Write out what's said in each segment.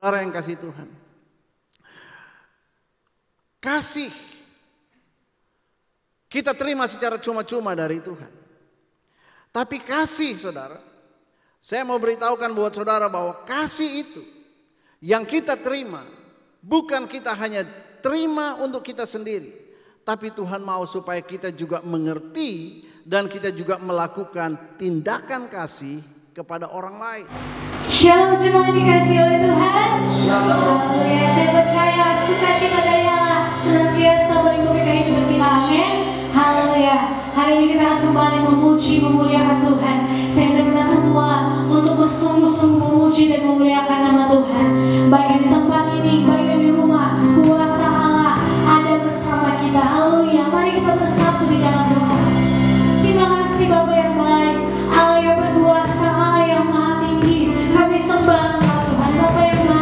Saudara yang kasih Tuhan, kasih kita terima secara cuma-cuma dari Tuhan. Tapi kasih, saudara, saya mau beritahukan buat saudara bahwa kasih itu yang kita terima, bukan kita hanya terima untuk kita sendiri, tapi Tuhan mau supaya kita juga mengerti dan kita juga melakukan tindakan kasih kepada orang lain. Shalom jemaat dikasih oleh Tuhan. Haleluya, saya percaya sukacita dari Allah senantiasa melingkupi kehidupan kita. Amin. Haleluya. Hari ini kita akan kembali memuji, memuliakan Tuhan. Saya minta semua untuk bersungguh-sungguh memuji dan memuliakan nama Tuhan. Baik yang di tempat ini, baik yang di rumah, kuasa Allah ada bersama kita. Haleluya. Mari kita bersatu di dalam doa. Terima kasih Bapa yang baik, Allah yang berkuasa, Allah yang maha tinggi. Kami sembah Tuhan, Bapa yang maha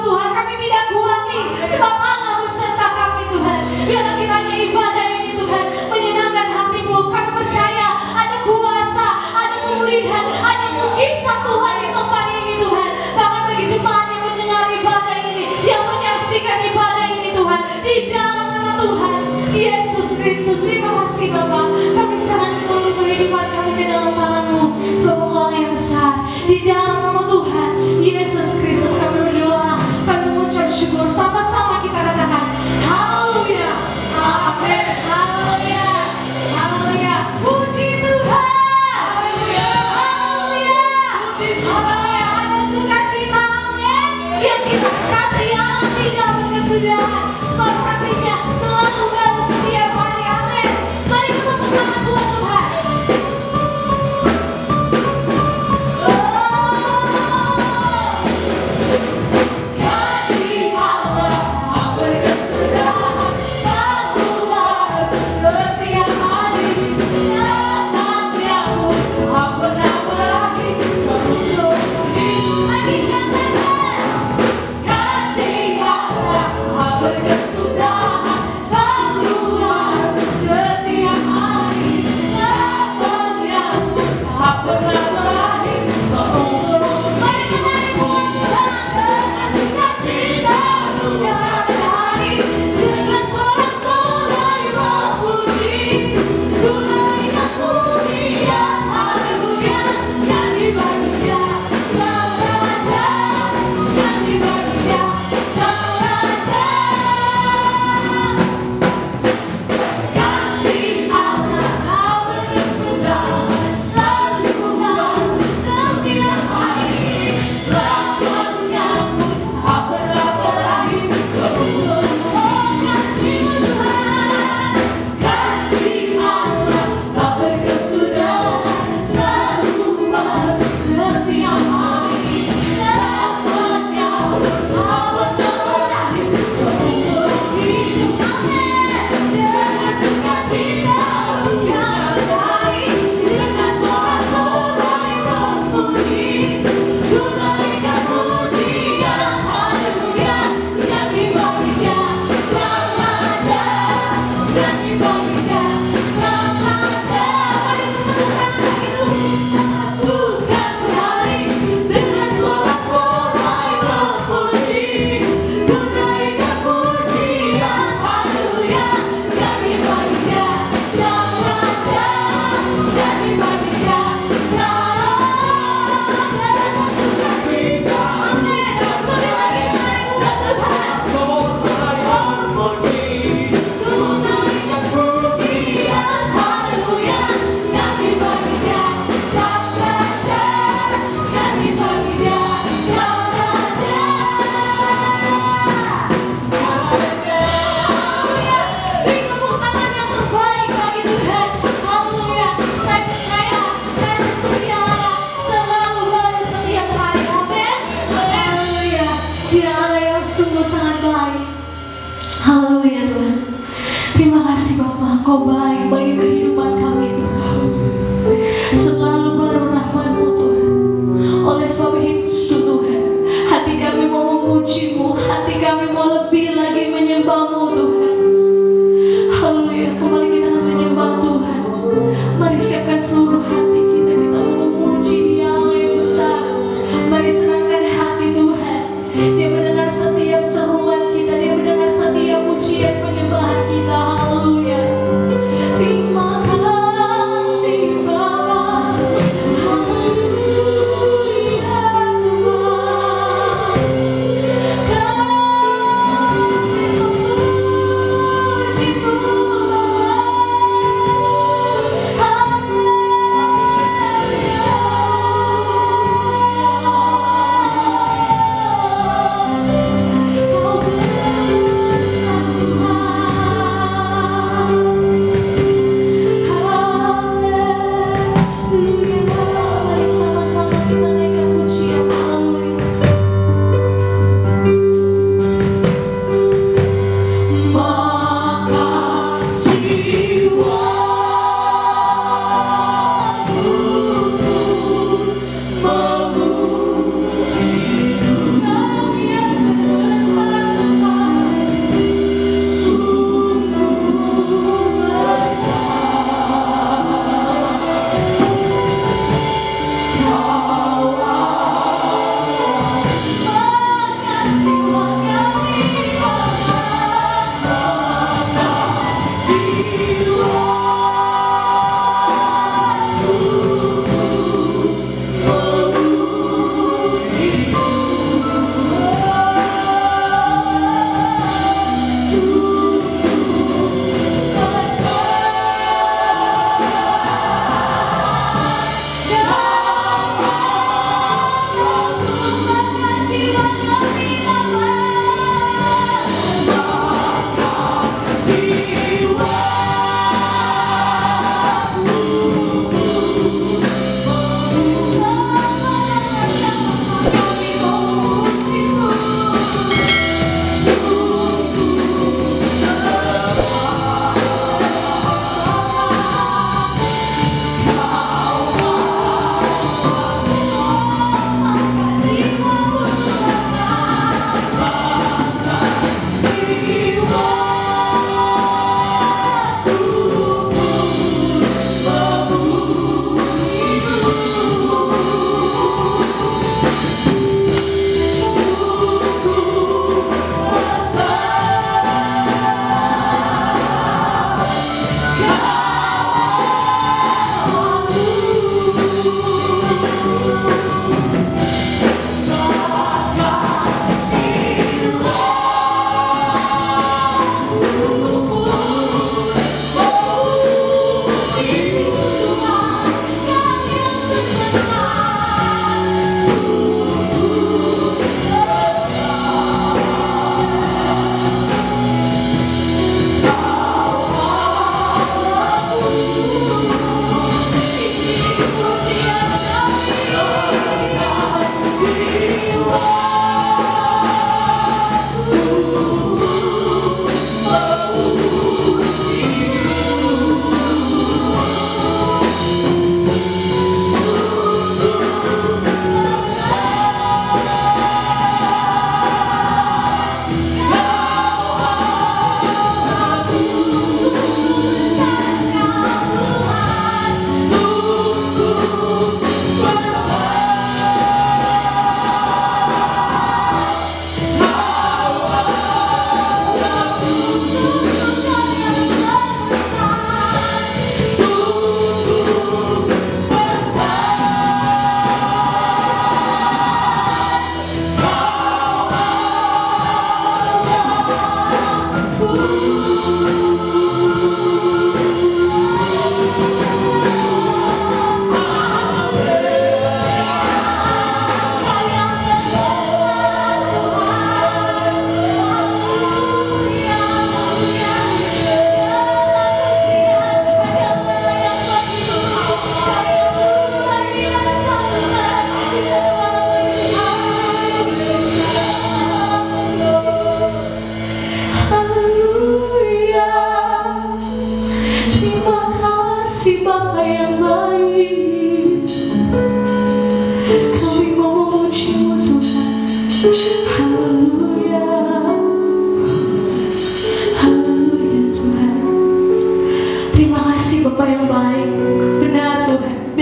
Tuhan, Engkau baik bagi kehidupan kami Tuhan. Selalu baru rahmat-Mu Tuhan. Oleh sebab itu Tuhan, hati kami mau memuji-Mu, hati kami mau lebih lagi menyembah-Mu Tuhan. Haleluya, kembali kita akan menyembah Tuhan. Mari siapkan seluruh hati kita, kita mau memuji Dia Allah yang besar. Mari senangkan hati Tuhan. Dia mendengar setiap seruan kita, Dia mendengar setiap pujian penyembahan kita. Haleluya. Terima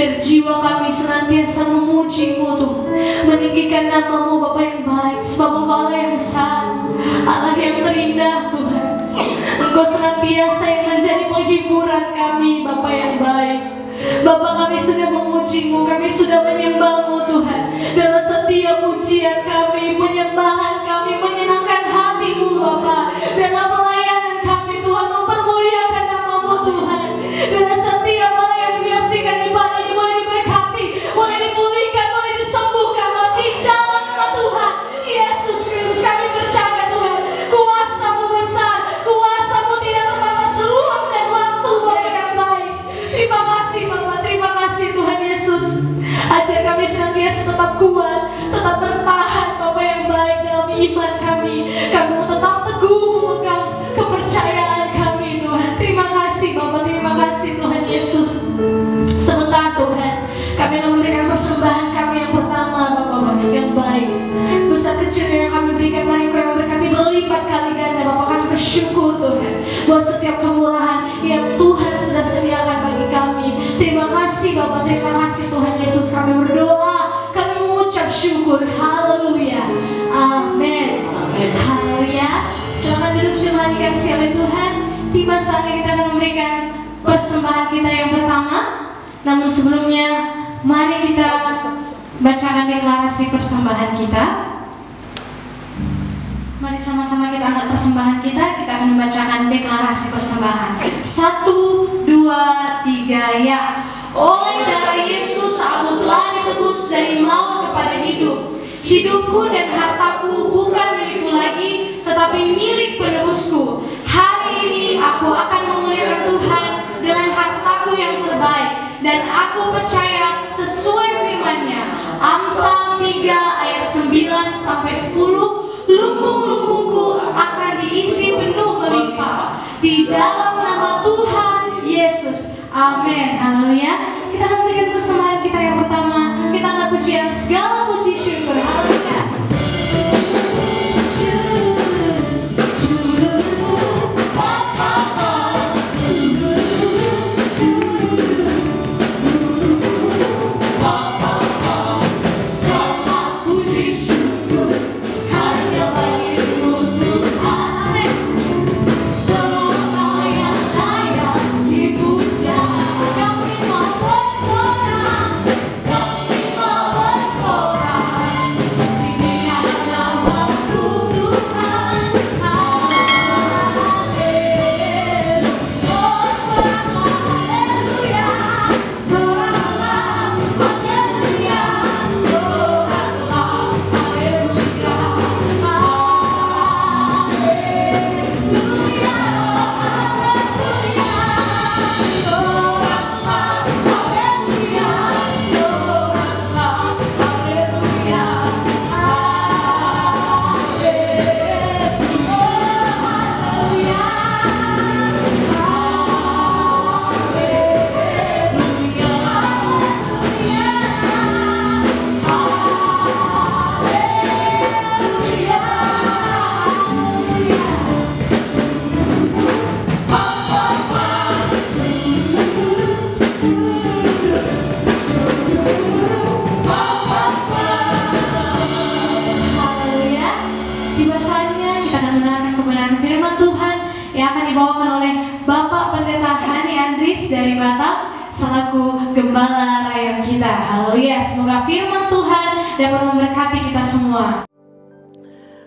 Biar jiwa kami senantiasa memuji-Mu Tuhan, meninggikan nama-Mu Bapa yang baik. Sebab Engkau Allah yang besar, Allah yang terindah Tuhan. Engkau senantiasa yang menjadi penghiburan kami Bapa yang baik. Bapa, kami sudah memuji-Mu, kami sudah menyembah-Mu Tuhan. Dalam setiap pujian kami, penyembahan kami menyenangkan hati-Mu Bapa. Dalam pelayanan kami Tuhan mempermuliakan nama-Mu Tuhan. Dalam setiap orang yang menyaksikan ibadah ini boleh diberkati, boleh dipulihkan, boleh disembuhkan di dalam nama Tuhan Yesus Kristus. Kami percaya Tuhan, kuasa-Mu besar, kuasa-Mu tidak terbatas ruang dan waktu Bapa yang baik. Terima kasih Bapa, terima kasih Tuhan Yesus. Ajar kami senantiasa tetap kuat, tetap bertahan Bapa yang baik dalam iman kami. Kami mau tetap teguh memegang kepercayaan kami Tuhan. Terima kasih Bapa, terima kasih Tuhan Yesus. Sebentar Tuhan, kami akan memberikan persembahan kami yang pertama Bapak yang baik. Besar kecil yang kami berikan, mari Kau yang berkati berlipat kali ganda Bapak. Kami bersyukur Tuhan bahwa setiap kemurahan yang Tuhan sudah sediakan bagi kami. Terima kasih Bapak, terima kasih Tuhan Yesus. Kami berdoa, kami mengucap syukur. Haleluya, amin. Haleluya. Silakan duduk jemaat dikasihi oleh Tuhan. Tiba saatnya kita akan memberikan persembahan kita yang pertama. Namun sebelumnya, mari kita bacakan deklarasi persembahan kita. Mari sama-sama kita angkat persembahan kita. Kita akan membacakan deklarasi persembahan. 1, 2, 3, ya. Oleh darah Yesus aku telah ditebus dari maut kepada hidup. Hidupku dan hartaku bukan milikku lagi, tetapi milik penebusku. Hari ini aku akan memuliakan Tuhan dengan hartaku yang terbaik. Dan aku percaya sesuai firman-Nya, Amsal 3 ayat 9 sampai 10, lumbung-lumbungku akan diisi penuh melimpah di dalam nama Tuhan Yesus. Amin. Haleluya. Kita akan berikan persembahan kita yang pertama. Kita akan pujian segala puji syukur. Haleluya. Dari Batam selaku gembala rakyat kita. Haleluya. Semoga firman Tuhan dapat memberkati kita semua.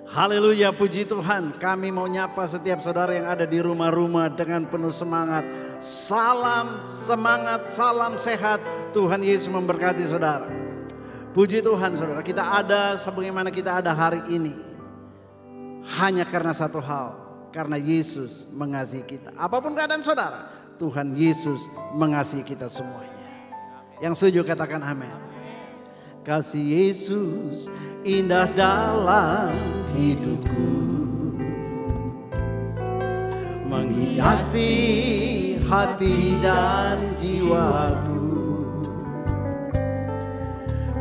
Haleluya, puji Tuhan. Kami mau nyapa setiap saudara yang ada di rumah-rumah dengan penuh semangat. Salam semangat, salam sehat. Tuhan Yesus memberkati saudara. Puji Tuhan saudara, kita ada sebagaimana kita ada hari ini. Hanya karena satu hal, karena Yesus mengasihi kita. Apapun keadaan saudara, Tuhan Yesus mengasihi kita semuanya. Yang setuju katakan amin. Kasih Yesus indah dalam hidupku, menghiasi hati dan jiwaku.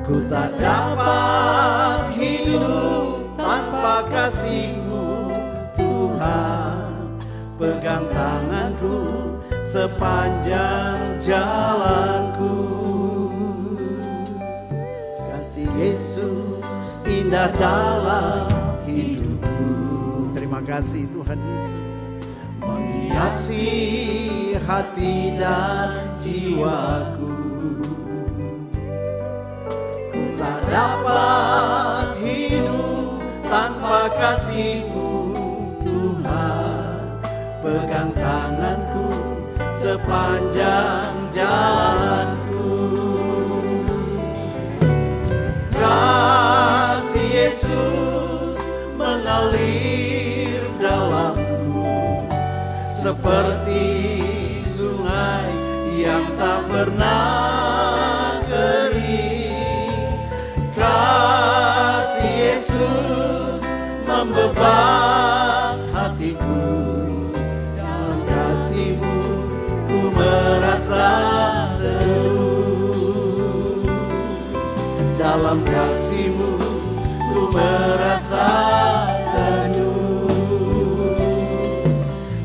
Ku tak dapat hidup tanpa kasih-Mu Tuhan. Pegang tanganku sepanjang jalanku. indah dalam hidupku. Terima kasih Tuhan Yesus, menghiasi hati dan jiwaku. Ku tak dapat hidup tanpa kasih-Mu Tuhan. Pegang tanganku sepanjang jalanku. Kasih Yesus mengalir dalamku seperti sungai yang tak pernah kering. Kasih Yesus membebat hatiku. Dalam kasih-Mu ku merasa teduh. Dalam kasih-Mu ku merasa teduh.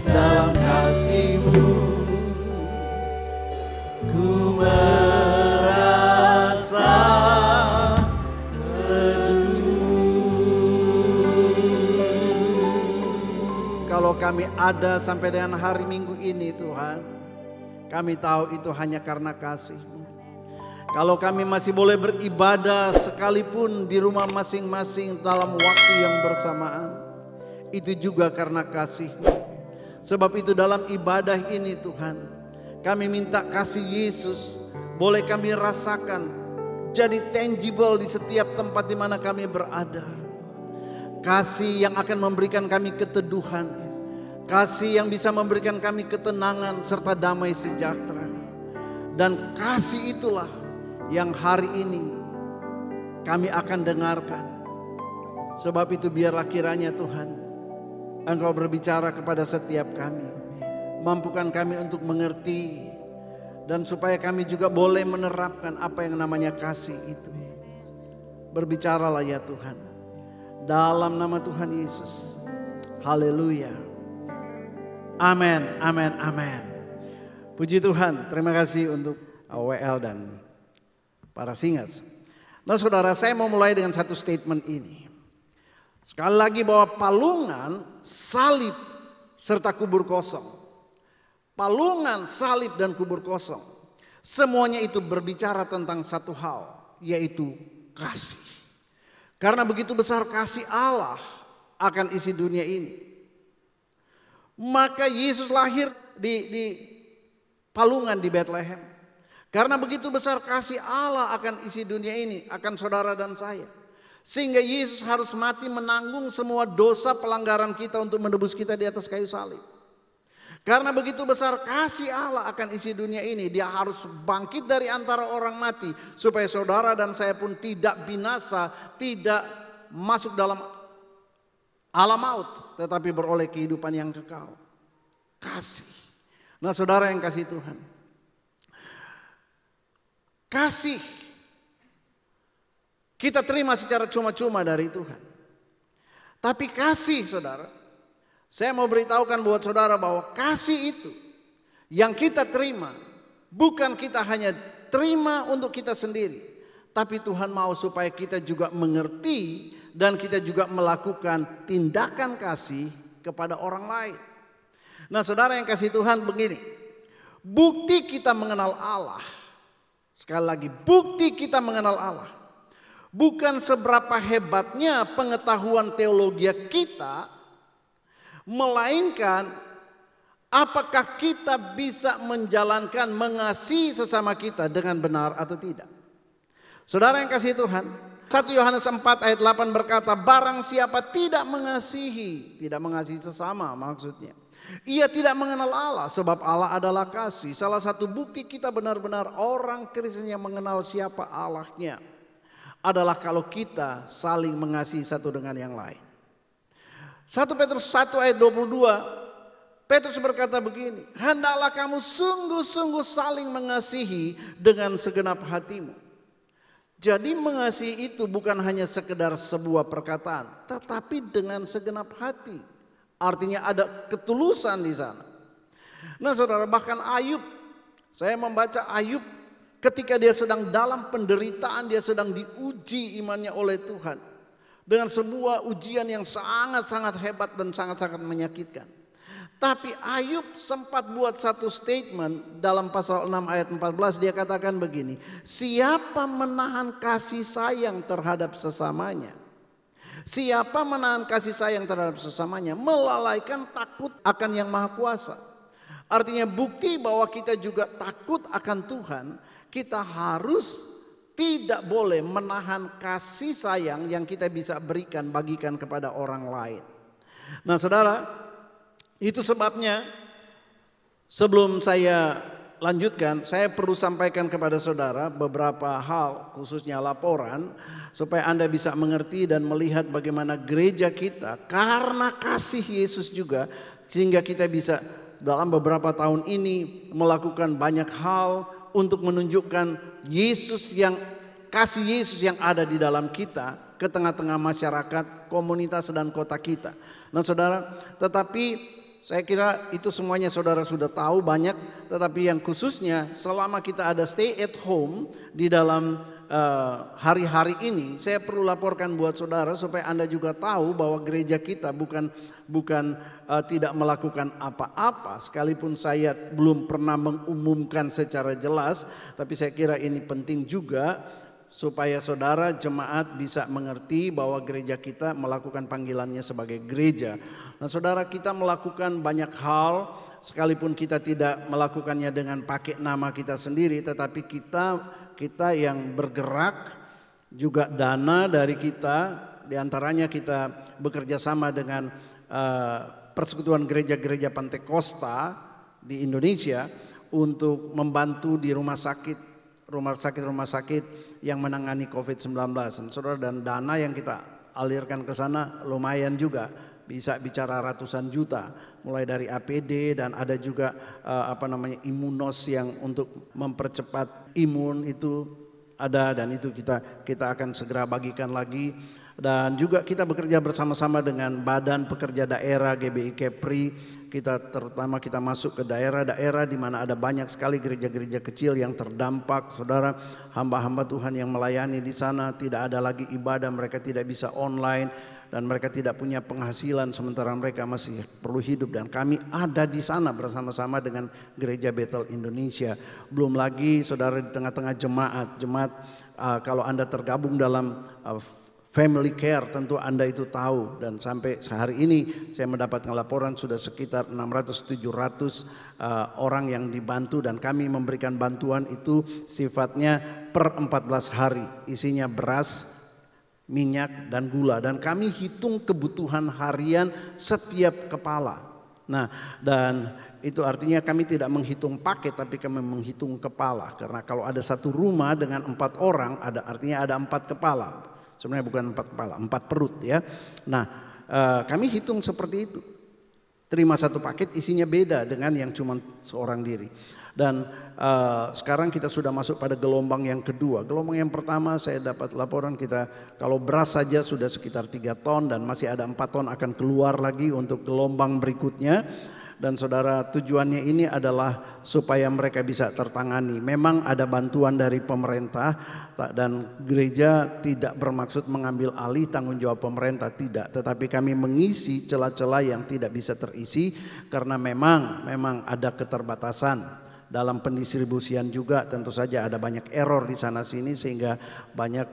Dalam kasih-Mu ku merasa teduh. Kalau kami ada sampai dengan hari Minggu ini Tuhan, kami tahu itu hanya karena kasih-Mu. Kalau kami masih boleh beribadah sekalipun di rumah masing-masing dalam waktu yang bersamaan, itu juga karena kasih-Mu. Sebab itu dalam ibadah ini Tuhan, kami minta kasih Yesus boleh kami rasakan, jadi tangible di setiap tempat di mana kami berada. Kasih yang akan memberikan kami keteduhan, kasih yang bisa memberikan kami ketenangan serta damai sejahtera. Dan kasih itulah yang hari ini kami akan dengarkan. Sebab itu biarlah kiranya Tuhan, Engkau berbicara kepada setiap kami, mampukan kami untuk mengerti, dan supaya kami juga boleh menerapkan apa yang namanya kasih itu. Berbicaralah ya Tuhan, dalam nama Tuhan Yesus. Haleluya. Amin, amin, amin. Puji Tuhan, terima kasih untuk WL dan para singers. Nah saudara, saya mau mulai dengan satu statement ini. Sekali lagi bahwa palungan, salib, serta kubur kosong. Palungan, salib, dan kubur kosong. Semuanya itu berbicara tentang satu hal, yaitu kasih. Karena begitu besar kasih Allah akan isi dunia ini, maka Yesus lahir di palungan di Bethlehem. Karena begitu besar kasih Allah akan isi dunia ini, akan saudara dan saya. Sehingga Yesus harus mati menanggung semua dosa pelanggaran kita untuk menebus kita di atas kayu salib. Karena begitu besar kasih Allah akan isi dunia ini, Dia harus bangkit dari antara orang mati. Supaya saudara dan saya pun tidak binasa, tidak masuk dalam alam maut, tetapi beroleh kehidupan yang kekal. Kasih. Nah saudara yang kasih Tuhan, kasih kita terima secara cuma-cuma dari Tuhan. Tapi kasih saudara, saya mau beritahukan buat saudara bahwa kasih itu yang kita terima, bukan kita hanya terima untuk kita sendiri, tapi Tuhan mau supaya kita juga mengerti dan kita juga melakukan tindakan kasih kepada orang lain. Nah saudara yang kasih Tuhan, begini, bukti kita mengenal Allah, sekali lagi, bukti kita mengenal Allah bukan seberapa hebatnya pengetahuan teologi kita, melainkan apakah kita bisa menjalankan mengasihi sesama kita dengan benar atau tidak. Saudara yang kasih Tuhan, 1 Yohanes 4 ayat 8 berkata, barang siapa tidak mengasihi sesama maksudnya, ia tidak mengenal Allah, sebab Allah adalah kasih. Salah satu bukti kita benar-benar orang Kristen yang mengenal siapa Allahnya adalah kalau kita saling mengasihi satu dengan yang lain. 1 Petrus 1 ayat 22, Petrus berkata begini, hendaklah kamu sungguh-sungguh saling mengasihi dengan segenap hatimu. Jadi mengasihi itu bukan hanya sekedar sebuah perkataan, tetapi dengan segenap hati. Artinya ada ketulusan di sana. Nah saudara, bahkan Ayub, saya membaca Ayub ketika dia sedang dalam penderitaan, dia sedang diuji imannya oleh Tuhan. dengan sebuah ujian yang sangat-sangat hebat dan sangat-sangat menyakitkan. Tapi Ayub sempat buat satu statement dalam pasal 6 ayat 14, dia katakan begini, siapa menahan kasih sayang terhadap sesamanya? Siapa menahan kasih sayang terhadap sesamanya? Melalaikan takut akan yang maha kuasa. Artinya bukti bahwa kita juga takut akan Tuhan, kita harus tidak boleh menahan kasih sayang yang kita bisa bagikan kepada orang lain. Nah saudara, itu sebabnya sebelum saya lanjutkan, saya perlu sampaikan kepada saudara beberapa hal, khususnya laporan, supaya Anda bisa mengerti dan melihat bagaimana gereja kita karena kasih Yesus juga, sehingga kita bisa dalam beberapa tahun ini melakukan banyak hal untuk menunjukkan kasih Yesus yang ada di dalam kita ke tengah-tengah masyarakat, komunitas dan kota kita. Nah saudara, tetapi saya kira itu semuanya saudara sudah tahu banyak, tetapi yang khususnya selama kita ada stay at home di dalam hari-hari ini, saya perlu laporkan buat saudara supaya Anda juga tahu bahwa gereja kita bukan tidak melakukan apa-apa, sekalipun saya belum pernah mengumumkan secara jelas, tapi saya kira ini penting juga supaya saudara jemaat bisa mengerti bahwa gereja kita melakukan panggilannya sebagai gereja. Nah saudara, kita melakukan banyak hal sekalipun kita tidak melakukannya dengan pakai nama kita sendiri, tetapi kita yang bergerak juga dana dari kita, diantaranya kita bekerja sama dengan Persekutuan Gereja-Gereja Pantekosta di Indonesia untuk membantu di rumah sakit yang menangani COVID-19. Saudara, dan dana yang kita alirkan ke sana lumayan juga, bisa bicara ratusan juta, mulai dari APD dan ada juga imunos yang untuk mempercepat imun itu ada, dan itu kita akan segera bagikan lagi. Dan juga kita bekerja bersama-sama dengan Badan Pekerja Daerah GBI Kepri. Terutama kita masuk ke daerah-daerah di mana ada banyak sekali gereja-gereja kecil yang terdampak. Saudara, hamba-hamba Tuhan yang melayani di sana tidak ada lagi ibadah, mereka tidak bisa online dan mereka tidak punya penghasilan sementara mereka masih perlu hidup, dan kami ada di sana bersama-sama dengan Gereja Bethel Indonesia. Belum lagi saudara, di tengah-tengah jemaat kalau Anda tergabung dalam family care, tentu Anda itu tahu, dan sampai sehari ini saya mendapatkan laporan sudah sekitar 600-700 orang yang dibantu, dan kami memberikan bantuan itu sifatnya per 14 hari, isinya beras, minyak dan gula, dan kami hitung kebutuhan harian setiap kepala. Nah, dan itu artinya kami tidak menghitung paket, tapi kami menghitung kepala, karena kalau ada satu rumah dengan 4 orang, artinya ada 4 kepala. Sebenarnya bukan 4 kepala, 4 perut ya. Nah, kami hitung seperti itu. Terima satu paket isinya beda dengan yang cuma seorang diri. Dan sekarang kita sudah masuk pada gelombang yang kedua. Gelombang yang pertama saya dapat laporan kita kalau beras saja sudah sekitar 3 ton dan masih ada 4 ton akan keluar lagi untuk gelombang berikutnya. Dan saudara, tujuannya ini adalah supaya mereka bisa tertangani. Memang ada bantuan dari pemerintah dan gereja tidak bermaksud mengambil alih tanggung jawab pemerintah, tidak. Tetapi kami mengisi celah-celah yang tidak bisa terisi karena memang ada keterbatasan dalam pendistribusian juga. Tentu saja ada banyak error di sana sini sehingga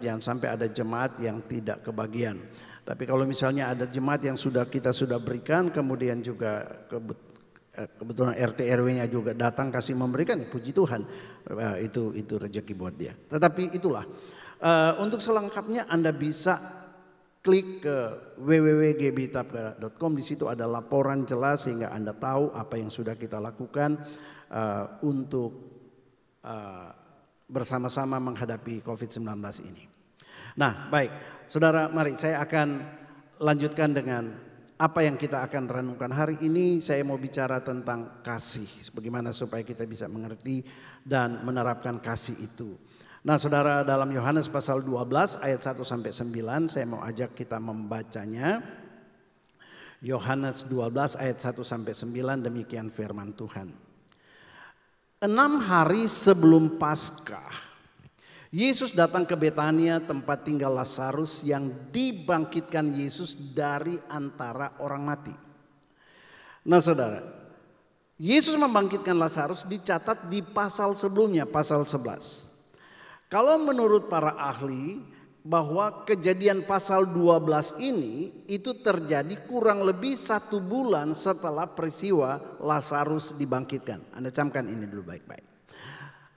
jangan sampai ada jemaat yang tidak kebagian. Tapi kalau misalnya ada jemaat yang kita sudah berikan, kemudian juga kebetulan RT RW-nya juga datang kasih memberikan, ya puji Tuhan, itu rezeki buat dia. Tetapi itulah untuk selengkapnya Anda bisa klik ke www.gbitapka.com. Di situ ada laporan jelas sehingga Anda tahu apa yang sudah kita lakukan untuk bersama-sama menghadapi COVID-19 ini. Nah, baik saudara, mari saya akan lanjutkan dengan apa yang kita akan renungkan hari ini. Saya mau bicara tentang kasih, bagaimana supaya kita bisa mengerti dan menerapkan kasih itu. Nah saudara, dalam Yohanes pasal 12 ayat 1-9 saya mau ajak kita membacanya. Yohanes 12 ayat 1-9, demikian firman Tuhan. 6 hari sebelum Paskah, Yesus datang ke Betania, tempat tinggal Lazarus yang dibangkitkan Yesus dari antara orang mati. Nah saudara, Yesus membangkitkan Lazarus dicatat di pasal sebelumnya, pasal 11. Kalau menurut para ahli, bahwa kejadian pasal 12 ini itu terjadi kurang lebih 1 bulan setelah peristiwa Lazarus dibangkitkan. Anda camkan ini dulu baik-baik.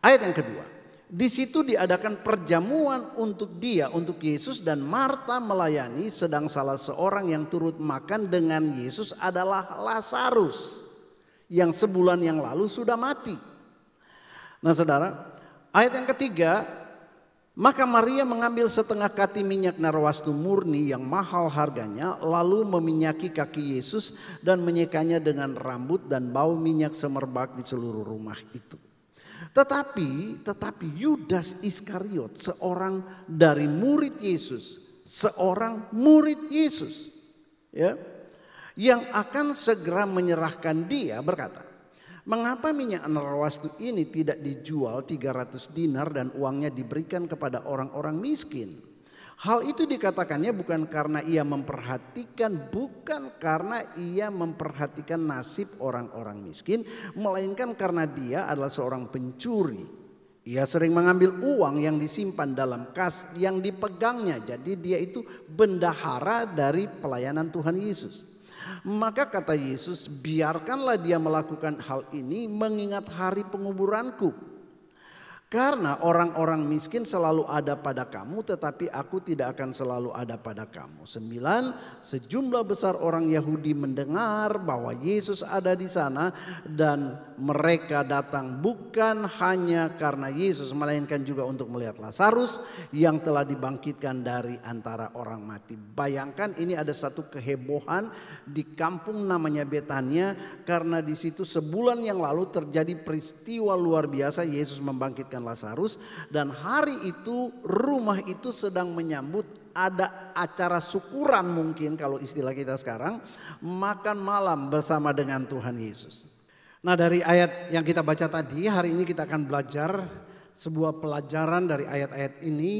Ayat yang kedua. Di situ diadakan perjamuan untuk Yesus, dan Marta melayani, sedang salah seorang yang turut makan dengan Yesus adalah Lazarus yang sebulan yang lalu sudah mati. Nah saudara, ayat yang ketiga, maka Maria mengambil setengah kati minyak narwastu murni yang mahal harganya, lalu meminyaki kaki Yesus dan menyekanya dengan rambut, dan bau minyak semerbak di seluruh rumah itu. Tetapi Yudas Iskariot, seorang dari murid Yesus, ya, yang akan segera menyerahkan dia, berkata, mengapa minyak narwastu ini tidak dijual 300 dinar dan uangnya diberikan kepada orang-orang miskin? Hal itu dikatakannya bukan karena ia memperhatikan nasib orang-orang miskin, melainkan karena dia adalah seorang pencuri. Ia sering mengambil uang yang disimpan dalam kas yang dipegangnya. Jadi dia itu bendahara dari pelayanan Tuhan Yesus. Maka kata Yesus, biarkanlah dia melakukan hal ini mengingat hari penguburanku. Karena orang-orang miskin selalu ada pada kamu, tetapi aku tidak akan selalu ada pada kamu. 9, sejumlah besar orang Yahudi mendengar bahwa Yesus ada di sana, dan mereka datang bukan hanya karena Yesus, melainkan juga untuk melihat Lazarus yang telah dibangkitkan dari antara orang mati. Bayangkan, ini ada satu kehebohan di kampung namanya Betania, karena di situ sebulan yang lalu terjadi peristiwa luar biasa, Yesus membangkitkan Lazarus, dan hari itu rumah itu sedang menyambut, ada acara syukuran mungkin kalau istilah kita sekarang, makan malam bersama dengan Tuhan Yesus. Nah dari ayat yang kita baca tadi, hari ini kita akan belajar sebuah pelajaran dari ayat-ayat ini,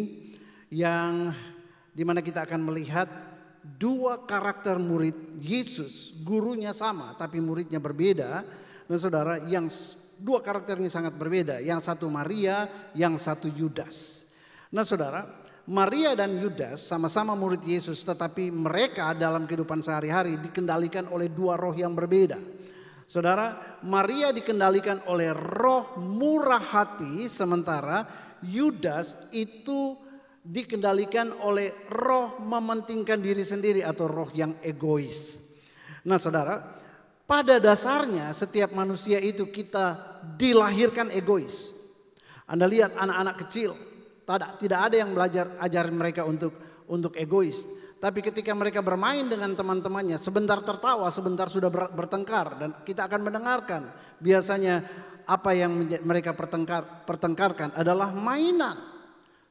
yang dimana kita akan melihat dua karakter murid Yesus. Gurunya sama tapi muridnya berbeda. Nah saudara, yang dua karakter ini sangat berbeda. Yang satu Maria, yang satu Yudas. Nah saudara, Maria dan Yudas sama-sama murid Yesus, tetapi mereka dalam kehidupan sehari-hari dikendalikan oleh dua roh yang berbeda. Saudara, Maria dikendalikan oleh roh murah hati, sementara Yudas itu dikendalikan oleh roh mementingkan diri sendiri atau roh yang egois. Nah saudara, pada dasarnya setiap manusia itu kita dilahirkan egois. Anda lihat anak-anak kecil, tidak ada yang belajar ajarin mereka untuk egois. Tapi ketika mereka bermain dengan teman-temannya, sebentar tertawa, sebentar sudah bertengkar, dan kita akan mendengarkan biasanya apa yang mereka pertengkarkan adalah mainan.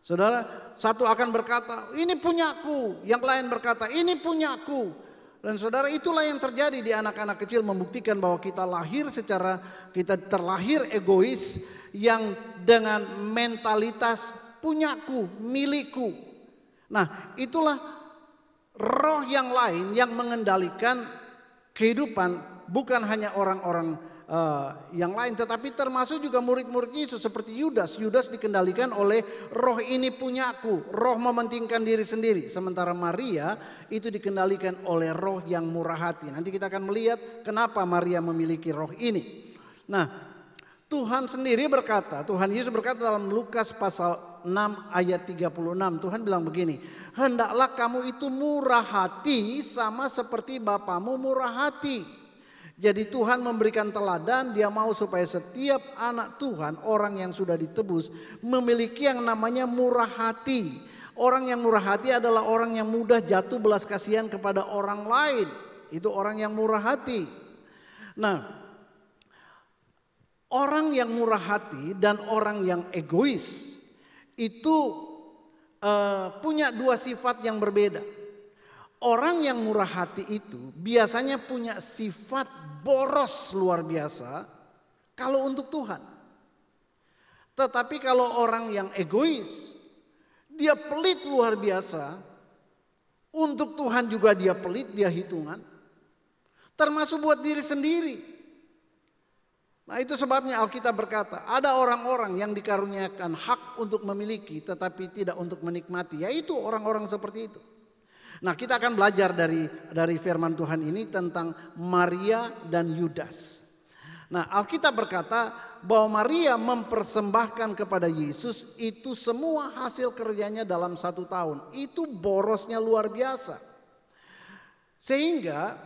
Saudara, satu akan berkata, ini punyaku, yang lain berkata, ini punyaku. Dan saudara, itulah yang terjadi di anak-anak kecil, membuktikan bahwa kita terlahir egois yang dengan mentalitas punyaku, milikku. Nah, itulah roh yang lain yang mengendalikan kehidupan, bukan hanya orang-orang yang lain, tetapi termasuk juga murid-murid Yesus seperti Yudas. Yudas dikendalikan oleh roh ini punyaku, roh mementingkan diri sendiri. Sementara Maria itu dikendalikan oleh roh yang murah hati. Nanti kita akan melihat kenapa Maria memiliki roh ini. Nah, Tuhan sendiri berkata, Tuhan Yesus berkata dalam Lukas pasal 6 ayat 36, Tuhan bilang begini, hendaklah kamu itu murah hati sama seperti Bapamu murah hati. Jadi Tuhan memberikan teladan, dia mau supaya setiap anak Tuhan, orang yang sudah ditebus, memiliki yang namanya murah hati. Orang yang murah hati adalah orang yang mudah jatuh belas kasihan kepada orang lain. Itu orang yang murah hati. Nah, orang yang murah hati dan orang yang egois itu punya dua sifat yang berbeda. Orang yang murah hati itu biasanya punya sifat boros luar biasa kalau untuk Tuhan. Tetapi kalau orang yang egois, Dia pelit luar biasa. Untuk Tuhan juga dia pelit, dia hitungan. Termasuk buat diri sendiri. Nah itu sebabnya Alkitab berkata, ada orang-orang yang dikaruniakan hak untuk memiliki tetapi tidak untuk menikmati. Yaitu orang-orang seperti itu. Nah kita akan belajar dari firman Tuhan ini tentang Maria dan Yudas. Nah Alkitab berkata bahwa Maria mempersembahkan kepada Yesus itu semua hasil kerjanya dalam 1 tahun. Itu borosnya luar biasa. Sehingga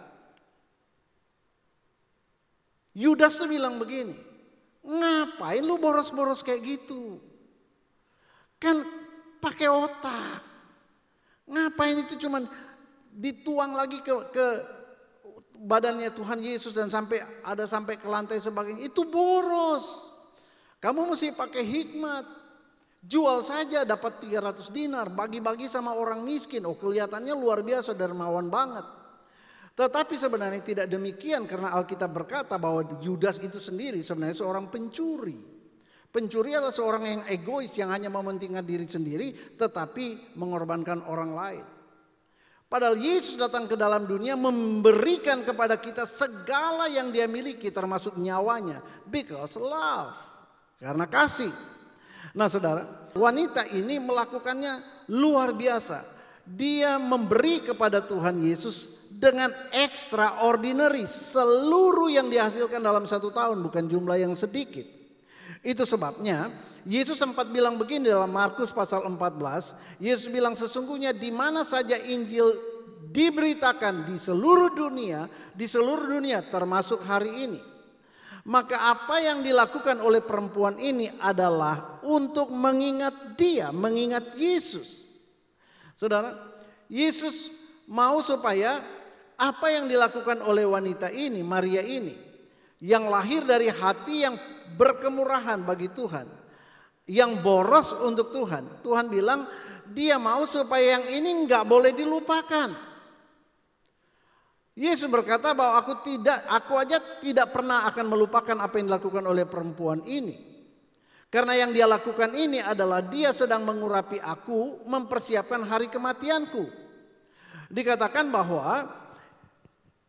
Yudas tuh bilang begini, ngapain lu boros-boros kayak gitu? Kan pakai otak. Ngapain itu cuman dituang lagi ke badannya Tuhan Yesus dan sampai ke lantai sebagainya. Itu boros. Kamu mesti pakai hikmat. Jual saja dapat 300 dinar, bagi-bagi sama orang miskin. Oh kelihatannya luar biasa, dermawan banget. Tetapi sebenarnya tidak demikian karena Alkitab berkata bahwa Yudas itu sendiri sebenarnya seorang pencuri. Pencuri adalah seorang yang egois yang hanya mementingkan diri sendiri tetapi mengorbankan orang lain. Padahal Yesus datang ke dalam dunia memberikan kepada kita segala yang dia miliki termasuk nyawanya. Because love. Karena kasih. Nah saudara, wanita ini melakukannya luar biasa. Dia memberi kepada Tuhan Yesus dengan extraordinary seluruh yang dihasilkan dalam 1 tahun, bukan jumlah yang sedikit. Itu sebabnya Yesus sempat bilang begini dalam Markus pasal 14. Yesus bilang sesungguhnya di mana saja Injil diberitakan di seluruh dunia termasuk hari ini. Maka apa yang dilakukan oleh perempuan ini adalah untuk mengingat dia, mengingat Yesus. Saudara, Yesus mau supaya apa yang dilakukan oleh wanita ini, Maria ini, yang lahir dari hati yang berkemurahan bagi Tuhan, yang boros untuk Tuhan. Tuhan bilang dia mau supaya yang ini nggak boleh dilupakan. Yesus berkata bahwa aku aja tidak pernah akan melupakan apa yang dilakukan oleh perempuan ini. Karena yang dia lakukan ini adalah dia sedang mengurapi aku, mempersiapkan hari kematianku. Dikatakan bahwa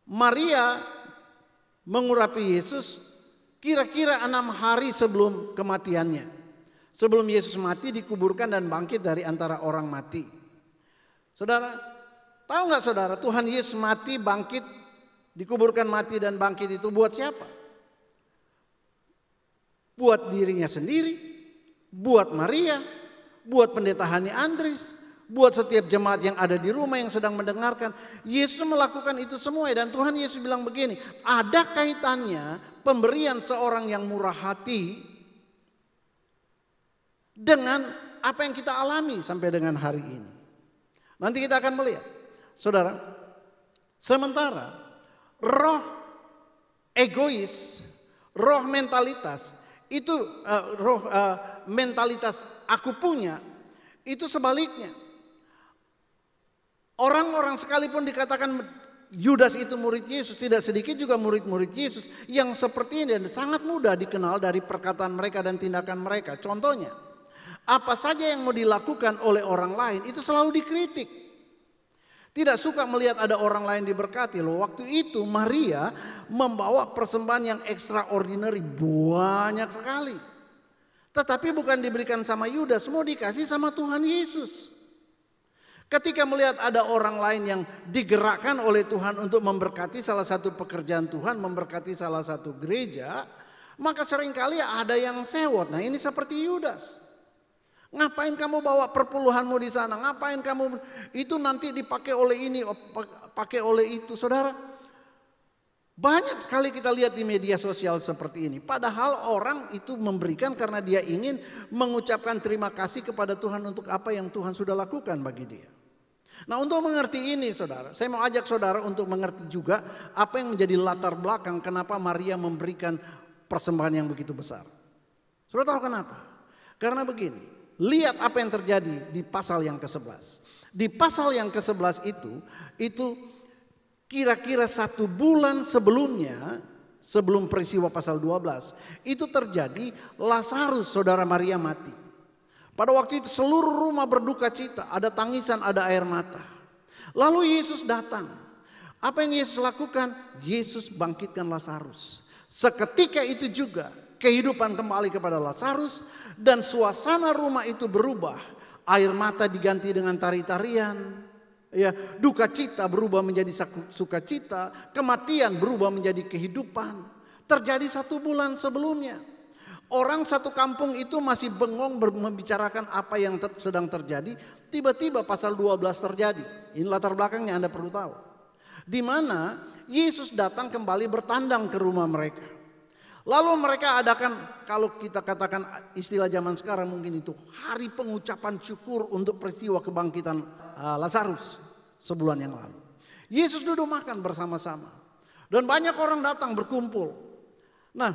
Maria mengurapi Yesus kira-kira 6 hari sebelum kematiannya. Sebelum Yesus mati, dikuburkan dan bangkit dari antara orang mati. Saudara, tahu nggak saudara, Tuhan Yesus mati, bangkit, dikuburkan mati dan bangkit itu buat siapa? Buat dirinya sendiri, buat Maria, buat pendeta Hani Andris, buat setiap jemaat yang ada di rumah yang sedang mendengarkan. Yesus melakukan itu semua dan Tuhan Yesus bilang begini, ada kaitannya pemberian seorang yang murah hati dengan apa yang kita alami sampai dengan hari ini. Nanti kita akan melihat, saudara, sementara roh egois, roh mentalitas, itu mentalitas aku punya, itu sebaliknya. Orang-orang sekalipun dikatakan Yudas itu murid Yesus, tidak sedikit juga murid-murid Yesus yang seperti ini dan sangat mudah dikenal dari perkataan mereka dan tindakan mereka. Contohnya, apa saja yang mau dilakukan oleh orang lain itu selalu dikritik. Tidak suka melihat ada orang lain diberkati loh. Waktu itu Maria membawa persembahan yang extraordinary banyak sekali. Tetapi bukan diberikan sama Yudas, mau dikasih sama Tuhan Yesus. Ketika melihat ada orang lain yang digerakkan oleh Tuhan untuk memberkati salah satu pekerjaan Tuhan, memberkati salah satu gereja, maka seringkali ada yang sewot. Nah ini seperti Yudas. Ngapain kamu bawa perpuluhanmu di sana? Ngapain kamu itu nanti dipakai oleh ini, pakai oleh itu, saudara? Banyak sekali kita lihat di media sosial seperti ini. Padahal orang itu memberikan karena dia ingin mengucapkan terima kasih kepada Tuhan untuk apa yang Tuhan sudah lakukan bagi dia. Nah untuk mengerti ini saudara, saya mau ajak saudara untuk mengerti juga apa yang menjadi latar belakang kenapa Maria memberikan persembahan yang begitu besar. Saudara tahu kenapa? Karena begini, lihat apa yang terjadi di pasal yang ke-11. Di pasal yang ke-11 itu kira-kira 1 bulan sebelumnya, sebelum peristiwa pasal 12, itu terjadi Lazarus saudara Maria mati. Pada waktu itu seluruh rumah berduka cita, ada tangisan, ada air mata. Lalu Yesus datang. Apa yang Yesus lakukan? Yesus bangkitkan Lazarus. Seketika itu juga kehidupan kembali kepada Lazarus dan suasana rumah itu berubah. Air mata diganti dengan tari-tarian. Ya, duka cita berubah menjadi sukacita, kematian berubah menjadi kehidupan. Terjadi 1 bulan sebelumnya. Orang satu kampung itu masih bengong membicarakan apa yang sedang terjadi. Tiba-tiba pasal 12 terjadi. Ini latar belakangnya, Anda perlu tahu. Di mana Yesus datang kembali bertandang ke rumah mereka. Lalu mereka adakan, kalau kita katakan istilah zaman sekarang mungkin itu hari pengucapan syukur untuk peristiwa kebangkitan Lazarus sebulan yang lalu. Yesus duduk makan bersama-sama dan banyak orang datang berkumpul. Nah,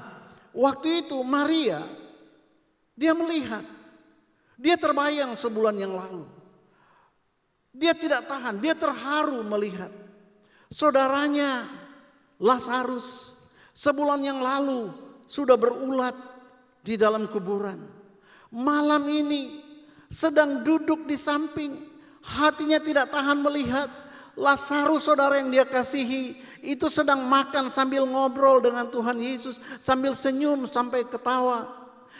waktu itu Maria, dia melihat, dia terbayang sebulan yang lalu. Dia tidak tahan, dia terharu melihat saudaranya Lazarus sebulan yang lalu sudah berulat di dalam kuburan. Malam ini sedang duduk di samping, hatinya tidak tahan melihat Lazarus saudara yang dia kasihi itu sedang makan sambil ngobrol dengan Tuhan Yesus, sambil senyum sampai ketawa.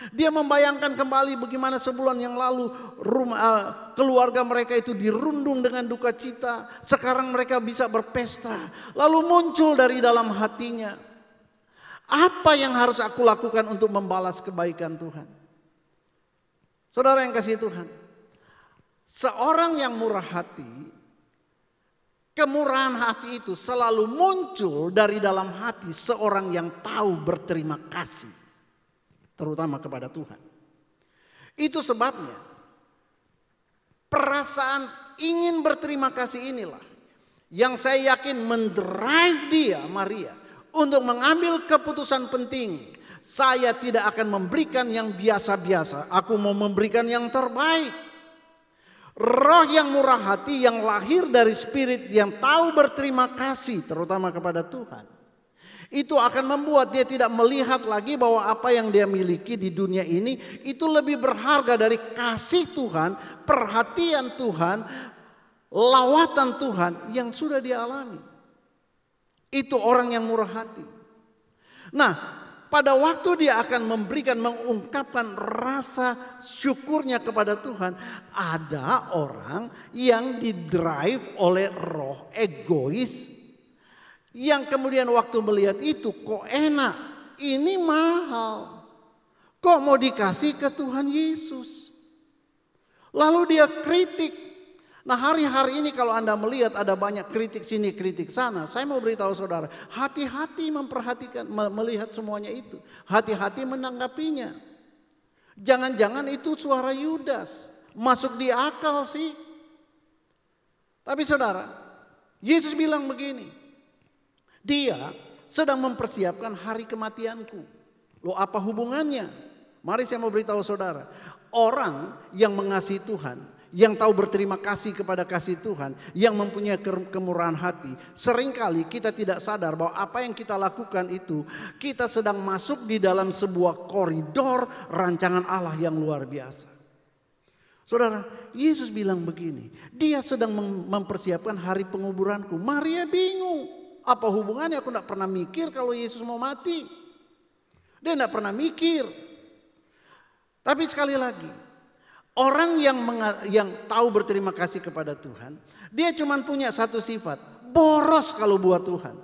Dia membayangkan kembali bagaimana sebulan yang lalu keluarga mereka itu dirundung dengan duka cita. Sekarang mereka bisa berpesta. Lalu muncul dari dalam hatinya, apa yang harus aku lakukan untuk membalas kebaikan Tuhan? Saudara yang kasih Tuhan, seorang yang murah hati, kemurahan hati itu selalu muncul dari dalam hati seorang yang tahu berterima kasih. Terutama kepada Tuhan. Itu sebabnya perasaan ingin berterima kasih inilah yang saya yakin mendrive dia, Maria, untuk mengambil keputusan penting. Saya tidak akan memberikan yang biasa-biasa, aku mau memberikan yang terbaik. Roh yang murah hati yang lahir dari spirit yang tahu berterima kasih terutama kepada Tuhan, itu akan membuat dia tidak melihat lagi bahwa apa yang dia miliki di dunia ini itu lebih berharga dari kasih Tuhan, perhatian Tuhan, lawatan Tuhan yang sudah dia alami. Itu orang yang murah hati. Nah, pada waktu dia akan mengungkapkan rasa syukurnya kepada Tuhan, ada orang yang didrive oleh roh egois, yang kemudian waktu melihat itu, kok enak, ini mahal, kok mau dikasih ke Tuhan Yesus. Lalu dia kritik. Nah, hari-hari ini kalau Anda melihat ada banyak kritik sini, kritik sana, saya mau beritahu saudara, hati-hati memperhatikan, melihat semuanya itu. Hati-hati menanggapinya. Jangan-jangan itu suara Yudas, masuk di akal sih. Tapi saudara, Yesus bilang begini, dia sedang mempersiapkan hari kematianku. Loh, apa hubungannya? Mari saya mau beritahu saudara, orang yang mengasihi Tuhan, yang tahu berterima kasih kepada kasih Tuhan, yang mempunyai kemurahan hati, seringkali kita tidak sadar bahwa apa yang kita lakukan itu, kita sedang masuk di dalam sebuah koridor rancangan Allah yang luar biasa. Saudara, Yesus bilang begini, dia sedang mempersiapkan hari penguburanku. Maria bingung. Apa hubungannya? Aku tidak pernah mikir kalau Yesus mau mati. Dia tidak pernah mikir. Tapi sekali lagi, orang yang tahu berterima kasih kepada Tuhan, dia cuma punya satu sifat, boros kalau buat Tuhan.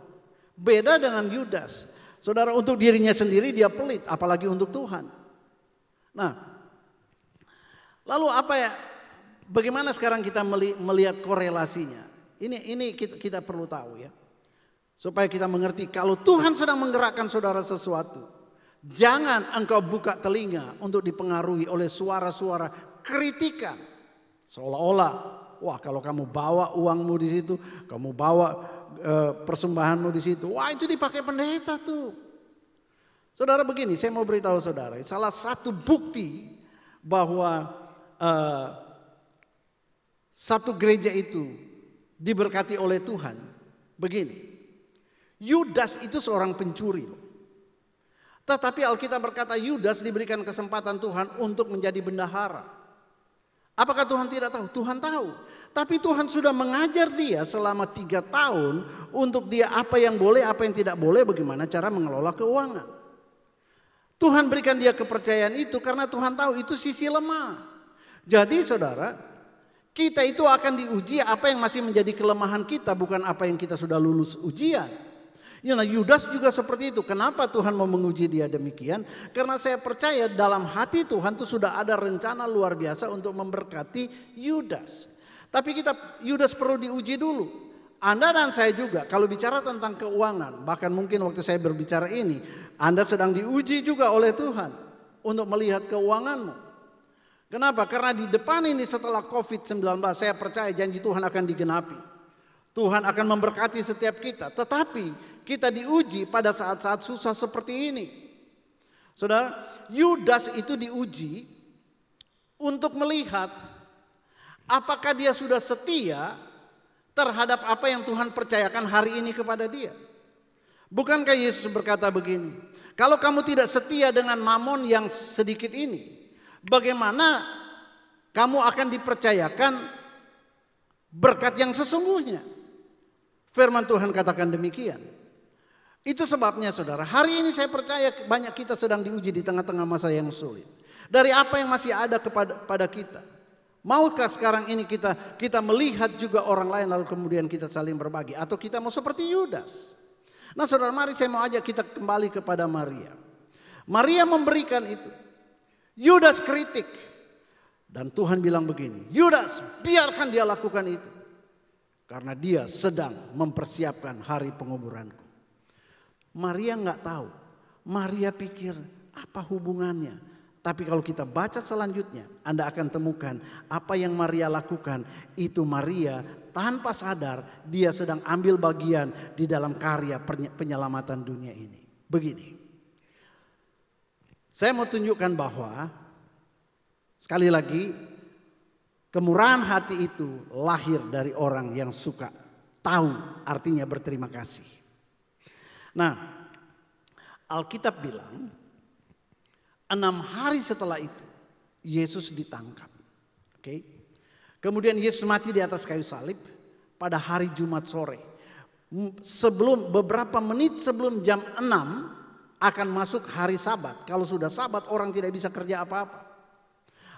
Beda dengan Yudas. Saudara, untuk dirinya sendiri dia pelit, apalagi untuk Tuhan. Nah, lalu apa ya? Bagaimana sekarang kita melihat korelasinya? Ini kita perlu tahu ya. Supaya kita mengerti kalau Tuhan sedang menggerakkan saudara sesuatu, jangan engkau buka telinga untuk dipengaruhi oleh suara-suara kritikan. Seolah-olah, wah kalau kamu bawa uangmu di situ, kamu bawa persembahanmu di situ, wah itu dipakai pendeta tuh. Saudara begini, saya mau beritahu saudara, salah satu bukti bahwa satu gereja itu diberkati oleh Tuhan, begini. Yudas itu seorang pencuri. Tetapi Alkitab berkata Yudas diberikan kesempatan Tuhan untuk menjadi bendahara. Apakah Tuhan tidak tahu? Tuhan tahu. Tapi Tuhan sudah mengajar dia selama 3 tahun untuk dia apa yang boleh, apa yang tidak boleh, bagaimana cara mengelola keuangan. Tuhan berikan dia kepercayaan itu karena Tuhan tahu itu sisi lemah. Jadi saudara, kita itu akan diuji apa yang masih menjadi kelemahan kita, bukan apa yang kita sudah lulus ujian. Yudas juga seperti itu. Kenapa Tuhan mau menguji dia demikian? Karena saya percaya dalam hati Tuhan itu sudah ada rencana luar biasa untuk memberkati Yudas. Tapi Yudas perlu diuji dulu. Anda dan saya juga kalau bicara tentang keuangan, bahkan mungkin waktu saya berbicara ini, Anda sedang diuji juga oleh Tuhan untuk melihat keuanganmu. Kenapa? Karena di depan ini setelah COVID-19 saya percaya janji Tuhan akan digenapi. Tuhan akan memberkati setiap kita. Tetapi kita diuji pada saat-saat susah seperti ini. Saudara, Yudas itu diuji untuk melihat apakah dia sudah setia terhadap apa yang Tuhan percayakan hari ini kepada dia. Bukankah Yesus berkata begini, kalau kamu tidak setia dengan mamon yang sedikit ini, bagaimana kamu akan dipercayakan berkat yang sesungguhnya? Firman Tuhan katakan demikian. Itu sebabnya saudara, hari ini saya percaya banyak kita sedang diuji di tengah-tengah masa yang sulit. Dari apa yang masih ada pada kita. Maukah sekarang ini kita melihat juga orang lain lalu kemudian kita saling berbagi. Atau kita mau seperti Yudas. Nah saudara, mari saya mau ajak kita kembali kepada Maria. Maria memberikan itu. Yudas kritik. Dan Tuhan bilang begini, Yudas biarkan dia lakukan itu. Karena dia sedang mempersiapkan hari penguburanku. Maria nggak tahu. Maria pikir apa hubungannya. Tapi kalau kita baca selanjutnya, Anda akan temukan apa yang Maria lakukan. Itu Maria tanpa sadar dia sedang ambil bagian di dalam karya penyelamatan dunia ini. Begini. Saya mau tunjukkan bahwa sekali lagi kemurahan hati itu lahir dari orang yang suka tahu artinya berterima kasih. Nah, Alkitab bilang 6 hari setelah itu Yesus ditangkap. Oke. Kemudian Yesus mati di atas kayu salib pada hari Jumat sore. Beberapa menit sebelum jam 6 akan masuk hari Sabat. Kalau sudah Sabat orang tidak bisa kerja apa-apa.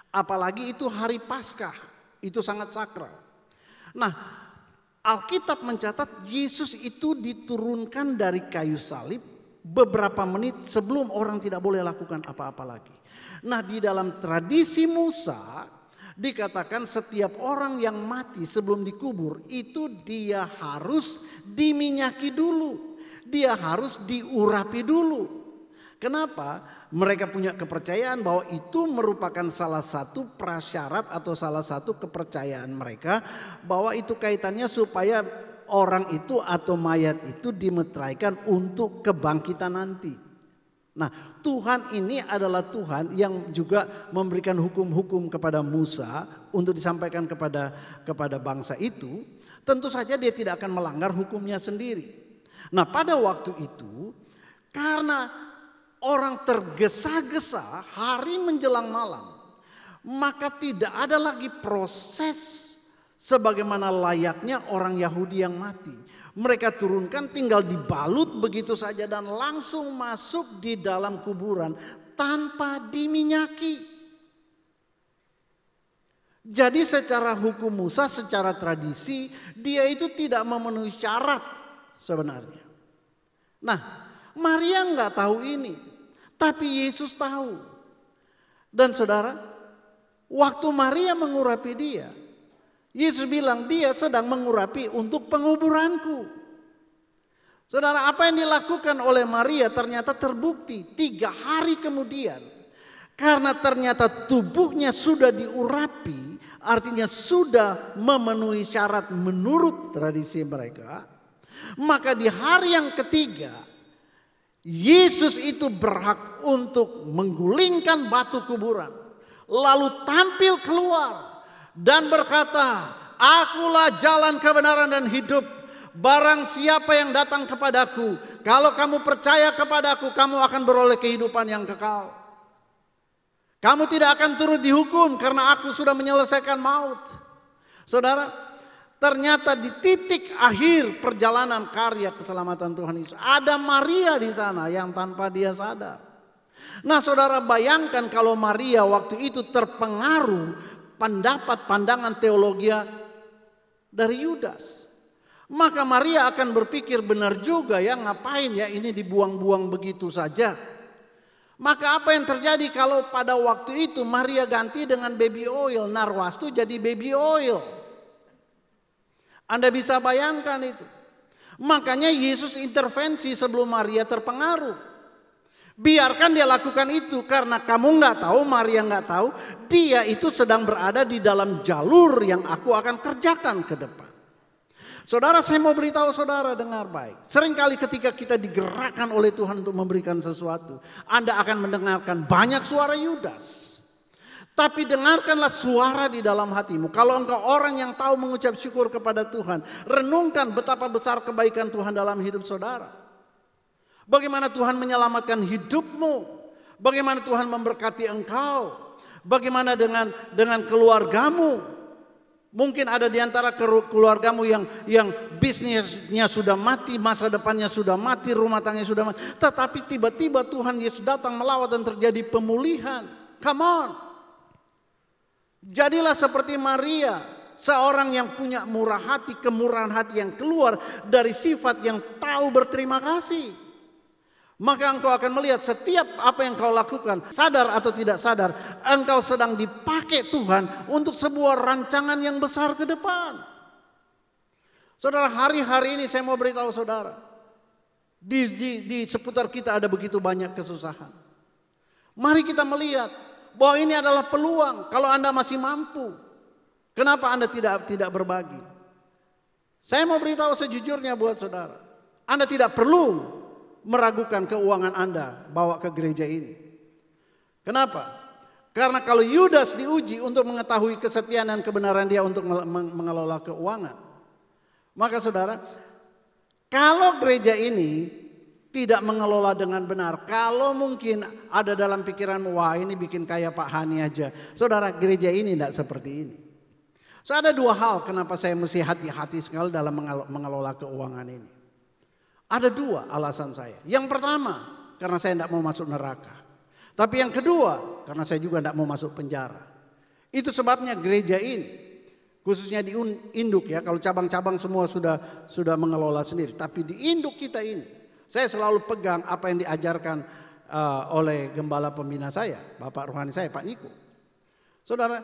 Apalagi itu hari Paskah, itu sangat sakral. Nah, Alkitab mencatat Yesus itu diturunkan dari kayu salib beberapa menit sebelum orang tidak boleh lakukan apa-apa lagi. Nah, di dalam tradisi Musa dikatakan setiap orang yang mati sebelum dikubur itu dia harus diminyaki dulu. Dia harus diurapi dulu. Kenapa? Mereka punya kepercayaan bahwa itu merupakan salah satu prasyarat atau salah satu kepercayaan mereka bahwa itu kaitannya supaya orang itu atau mayat itu dimeteraikan untuk kebangkitan nanti. Nah, Tuhan ini adalah Tuhan yang juga memberikan hukum-hukum kepada Musa untuk disampaikan kepada bangsa itu. Tentu saja dia tidak akan melanggar hukumnya sendiri. Nah, pada waktu itu karena orang tergesa-gesa hari menjelang malam, maka tidak ada lagi proses sebagaimana layaknya orang Yahudi yang mati. Mereka turunkan tinggal dibalut begitu saja dan langsung masuk di dalam kuburan tanpa diminyaki. Jadi secara hukum Musa, secara tradisi dia itu tidak memenuhi syarat sebenarnya. Nah, Maria nggak tahu ini, tapi Yesus tahu. Dan saudara, waktu Maria mengurapi dia, Yesus bilang dia sedang mengurapi untuk penguburanku. Saudara, apa yang dilakukan oleh Maria ternyata terbukti 3 hari kemudian. Karena ternyata tubuhnya sudah diurapi, artinya sudah memenuhi syarat menurut tradisi mereka. Maka di hari yang ketiga, Yesus itu berhak untuk menggulingkan batu kuburan. Lalu tampil keluar dan berkata, "Akulah jalan kebenaran dan hidup. Barang siapa yang datang kepadaku, kalau kamu percaya kepadaku, kamu akan beroleh kehidupan yang kekal." Kamu tidak akan turut dihukum karena aku sudah menyelesaikan maut. Saudara, ternyata di titik akhir perjalanan karya keselamatan Tuhan Yesus, ada Maria di sana yang tanpa dia sadar. Nah, saudara, bayangkan kalau Maria waktu itu terpengaruh pendapat pandangan teologi dari Yudas. Maka Maria akan berpikir, benar juga ya, ngapain ya ini dibuang-buang begitu saja. Maka apa yang terjadi kalau pada waktu itu Maria ganti dengan baby oil, narwastu jadi baby oil. Anda bisa bayangkan itu. Makanya Yesus intervensi sebelum Maria terpengaruh. Biarkan dia lakukan itu, karena kamu nggak tahu, Maria nggak tahu, dia itu sedang berada di dalam jalur yang aku akan kerjakan ke depan. Saudara, saya mau beritahu saudara, dengar baik. Seringkali ketika kita digerakkan oleh Tuhan untuk memberikan sesuatu, Anda akan mendengarkan banyak suara Yudas. Tapi dengarkanlah suara di dalam hatimu. Kalau engkau orang yang tahu mengucap syukur kepada Tuhan, renungkan betapa besar kebaikan Tuhan dalam hidup saudara. Bagaimana Tuhan menyelamatkan hidupmu, bagaimana Tuhan memberkati engkau, bagaimana dengan keluargamu. Mungkin ada di antara keluargamu yang bisnisnya sudah mati, masa depannya sudah mati, rumah tangganya sudah mati. Tetapi tiba-tiba Tuhan Yesus datang melawat dan terjadi pemulihan. Come on. Jadilah seperti Maria, seorang yang punya murah hati, kemurahan hati yang keluar dari sifat yang tahu berterima kasih. Maka engkau akan melihat setiap apa yang kau lakukan, sadar atau tidak sadar, engkau sedang dipakai Tuhan untuk sebuah rancangan yang besar ke depan. Saudara, hari-hari ini saya mau beritahu saudara, di seputar kita ada begitu banyak kesusahan. Mari kita melihat bahwa ini adalah peluang kalau Anda masih mampu. Kenapa Anda tidak berbagi? Saya mau beritahu sejujurnya buat saudara, Anda tidak perlu meragukan keuangan Anda bawa ke gereja ini. Kenapa? Karena kalau Yudas diuji untuk mengetahui kesetiaan dan kebenaran dia untuk mengelola keuangan, maka saudara, kalau gereja ini tidak mengelola dengan benar, kalau mungkin ada dalam pikiranmu, wah ini bikin kayak Pak Hani aja. Saudara, gereja ini tidak seperti ini. So, ada dua hal kenapa saya mesti hati-hati sekali dalam mengelola keuangan ini. Ada dua alasan saya. Yang pertama, karena saya tidak mau masuk neraka. Tapi yang kedua, karena saya juga tidak mau masuk penjara. Itu sebabnya gereja ini, khususnya di induk ya, kalau cabang-cabang semua sudah mengelola sendiri. Tapi di induk kita ini, saya selalu pegang apa yang diajarkan oleh gembala pembina saya, Bapak Rohani saya, Pak Niko. Saudara,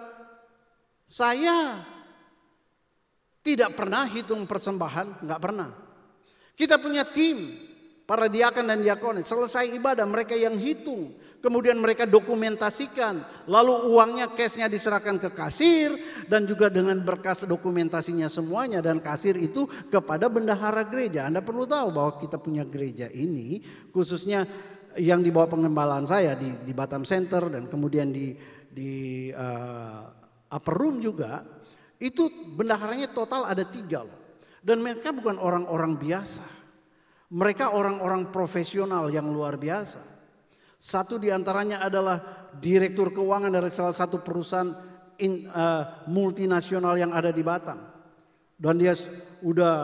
saya tidak pernah hitung persembahan, nggak pernah. Kita punya tim, para diakan dan diakonis, selesai ibadah mereka yang hitung. Kemudian mereka dokumentasikan, lalu uangnya cashnya diserahkan ke kasir dan juga dengan berkas dokumentasinya semuanya. Dan kasir itu kepada bendahara gereja. Anda perlu tahu bahwa kita punya gereja ini, khususnya yang di bawah pengembalaan saya di Batam Center dan kemudian di Upper Room juga, itu bendaharanya total ada 3 loh. Dan mereka bukan orang-orang biasa. Mereka orang-orang profesional yang luar biasa. Satu di antaranya adalah direktur keuangan dari salah satu perusahaan multinasional yang ada di Batam. Dan dia udah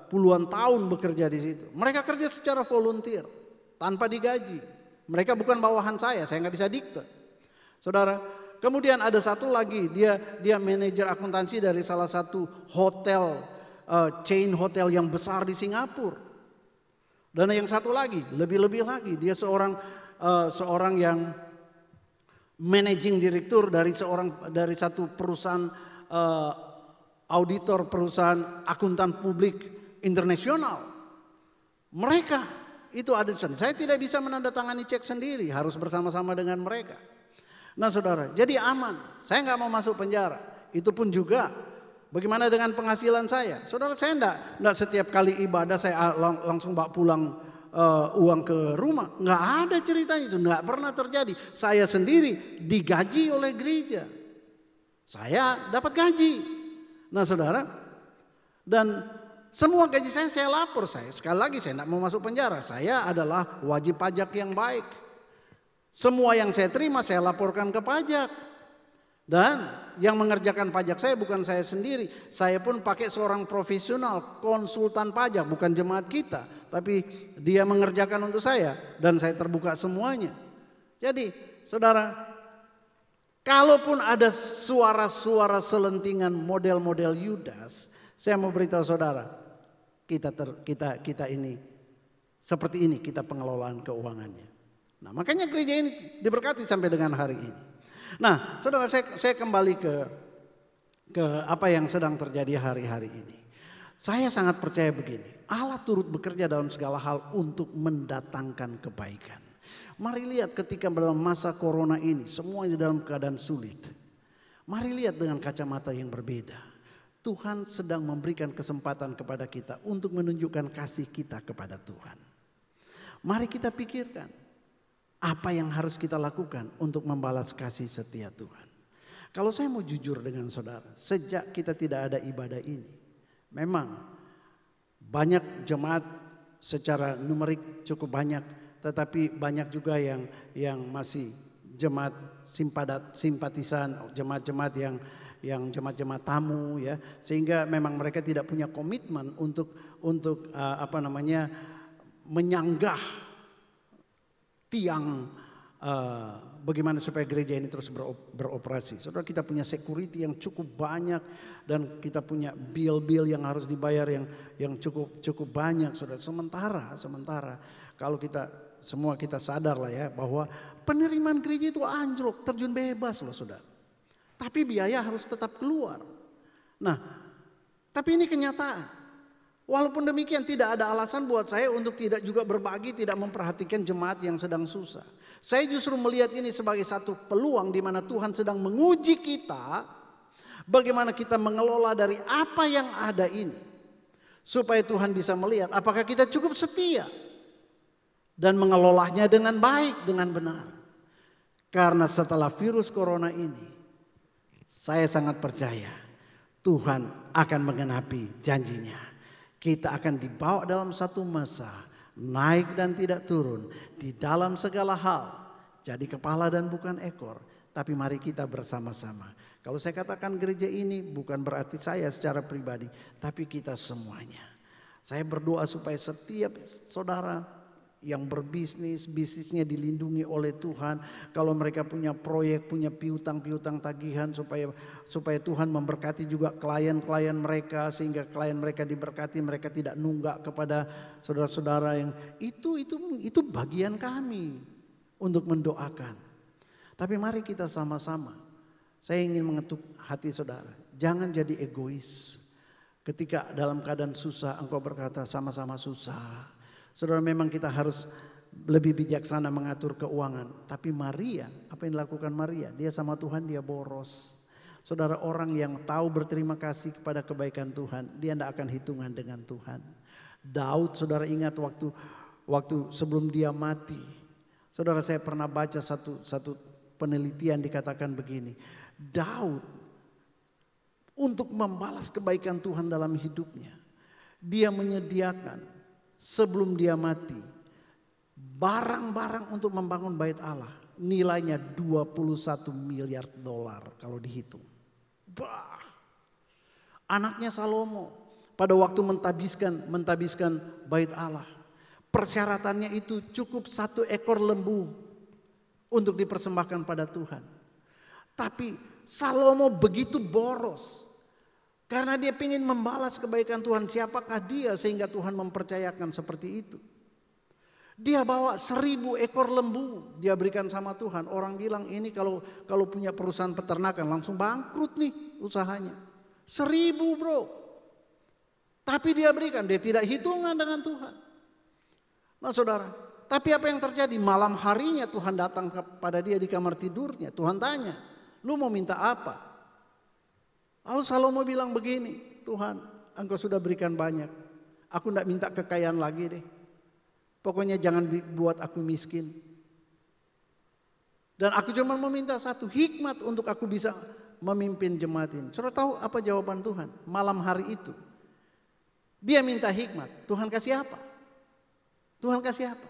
puluhan tahun bekerja di situ. Mereka kerja secara volunteer, tanpa digaji. Mereka bukan bawahan saya nggak bisa dikte. Saudara, kemudian ada satu lagi, dia manajer akuntansi dari salah satu hotel, chain hotel yang besar di Singapura. Dan yang satu lagi, lebih-lebih lagi, dia seorang yang managing direktur dari satu perusahaan auditor, perusahaan akuntan publik internasional. Mereka itu ada di sana. Saya tidak bisa menandatangani cek sendiri, harus bersama-sama dengan mereka. Nah saudara, jadi aman. Saya nggak mau masuk penjara. Itu pun juga bagaimana dengan penghasilan saya? Saudara, saya enggak setiap kali ibadah saya langsung bawa pulang uang ke rumah. Enggak ada ceritanya itu, enggak pernah terjadi. Saya sendiri digaji oleh gereja. Saya dapat gaji. Nah saudara, dan semua gaji saya lapor. Sekali lagi saya enggak mau masuk penjara. Saya adalah wajib pajak yang baik. Semua yang saya terima saya laporkan ke pajak. Dan yang mengerjakan pajak saya bukan saya sendiri. Saya pun pakai seorang profesional, konsultan pajak, bukan jemaat kita. Tapi dia mengerjakan untuk saya dan saya terbuka semuanya. Jadi saudara, kalaupun ada suara-suara selentingan model-model Yudas, saya mau beritahu saudara, kita ini seperti ini kita pengelolaan keuangannya. Nah, makanya gereja ini diberkati sampai dengan hari ini. Nah, saudara, saya kembali ke apa yang sedang terjadi hari-hari ini. Saya sangat percaya begini, Allah turut bekerja dalam segala hal untuk mendatangkan kebaikan. Mari lihat ketika dalam masa corona ini semuanya dalam keadaan sulit. Mari lihat dengan kacamata yang berbeda. Tuhan sedang memberikan kesempatan kepada kita untuk menunjukkan kasih kita kepada Tuhan. Mari kita pikirkan apa yang harus kita lakukan untuk membalas kasih setia Tuhan. Kalau saya mau jujur dengan saudara, sejak kita tidak ada ibadah ini, memang banyak jemaat secara numerik cukup banyak, tetapi banyak juga yang masih jemaat simpatisan, jemaat-jemaat yang jemaat-jemaat tamu ya, sehingga memang mereka tidak punya komitmen untuk menyanggah tiang bagaimana supaya gereja ini terus beroperasi. Saudara, kita punya security yang cukup banyak dan kita punya bill yang harus dibayar yang cukup banyak. Saudara, sementara kalau kita sadar lah ya bahwa penerimaan gereja itu anjlok, terjun bebas loh saudara. Tapi biaya harus tetap keluar. Nah, tapi ini kenyataan. Walaupun demikian tidak ada alasan buat saya untuk tidak juga berbagi, tidak memperhatikan jemaat yang sedang susah. Saya justru melihat ini sebagai satu peluang di mana Tuhan sedang menguji kita. Bagaimana kita mengelola dari apa yang ada ini. Supaya Tuhan bisa melihat apakah kita cukup setia. Dan mengelolanya dengan baik, dengan benar. Karena setelah virus corona ini, saya sangat percaya Tuhan akan menggenapi janjinya. Kita akan dibawa dalam satu masa, naik dan tidak turun di dalam segala hal. Jadi kepala dan bukan ekor, tapi mari kita bersama-sama. Kalau saya katakan gereja ini bukan berarti saya secara pribadi, tapi kita semuanya. Saya berdoa supaya setiap saudara yang bisnisnya dilindungi oleh Tuhan. Kalau mereka punya proyek, punya piutang tagihan supaya Tuhan memberkati juga klien-klien mereka, sehingga klien mereka diberkati, mereka tidak nunggak kepada saudara-saudara yang itu bagian kami untuk mendoakan. Tapi mari kita sama-sama. Saya ingin mengetuk hati saudara, jangan jadi egois. Ketika dalam keadaan susah engkau berkata sama-sama susah. Saudara, memang kita harus lebih bijaksana mengatur keuangan. Tapi Maria, apa yang dilakukan Maria? Dia sama Tuhan, dia boros. Saudara, orang yang tahu berterima kasih kepada kebaikan Tuhan, dia tidak akan hitungan dengan Tuhan. Daud, saudara ingat waktu sebelum dia mati. Saudara, saya pernah baca satu penelitian dikatakan begini. Daud untuk membalas kebaikan Tuhan dalam hidupnya, dia menyediakan sebelum dia mati barang-barang untuk membangun bait Allah, nilainya 21 miliar dolar kalau dihitung. Bah. Anaknya Salomo pada waktu mentabiskan bait Allah, persyaratannya itu cukup 1 ekor lembu untuk dipersembahkan pada Tuhan. Tapi Salomo begitu boros. Karena dia ingin membalas kebaikan Tuhan. Siapakah dia sehingga Tuhan mempercayakan seperti itu? Dia bawa 1000 ekor lembu. Dia berikan sama Tuhan. Orang bilang ini kalau punya perusahaan peternakan langsung bangkrut nih usahanya. 1000 bro. Tapi dia berikan. Dia tidak hitungan dengan Tuhan. Nah saudara. Tapi apa yang terjadi? Malam harinya Tuhan datang kepada dia di kamar tidurnya. Tuhan tanya. Lu mau minta apa? Lalu Salomo bilang begini, Tuhan engkau sudah berikan banyak. Aku tidak minta kekayaan lagi deh. Pokoknya jangan buat aku miskin. Dan aku cuma meminta satu, hikmat untuk aku bisa memimpin jemaat ini. Saudara tahu apa jawaban Tuhan malam hari itu? Dia minta hikmat. Tuhan kasih apa? Tuhan kasih apa?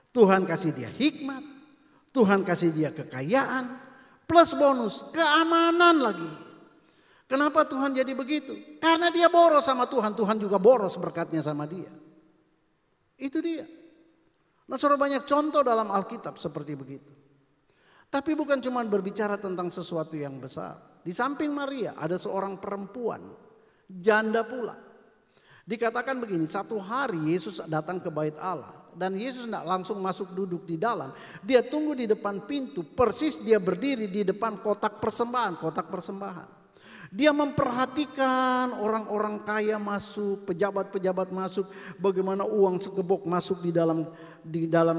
Tuhan kasih dia hikmat. Tuhan kasih dia kekayaan, plus bonus keamanan lagi. Kenapa Tuhan jadi begitu? Karena dia boros sama Tuhan, Tuhan juga boros berkatnya sama dia. Itu dia. Nah, saudara, banyak contoh dalam Alkitab seperti begitu. Tapi bukan cuma berbicara tentang sesuatu yang besar. Di samping Maria ada seorang perempuan, janda pula. Dikatakan begini, satu hari Yesus datang ke bait Allah. Dan Yesus tidak langsung masuk duduk di dalam. Dia tunggu di depan pintu, persis dia berdiri di depan kotak persembahan. Dia memperhatikan orang-orang kaya masuk, pejabat-pejabat masuk, bagaimana uang segebok masuk di dalam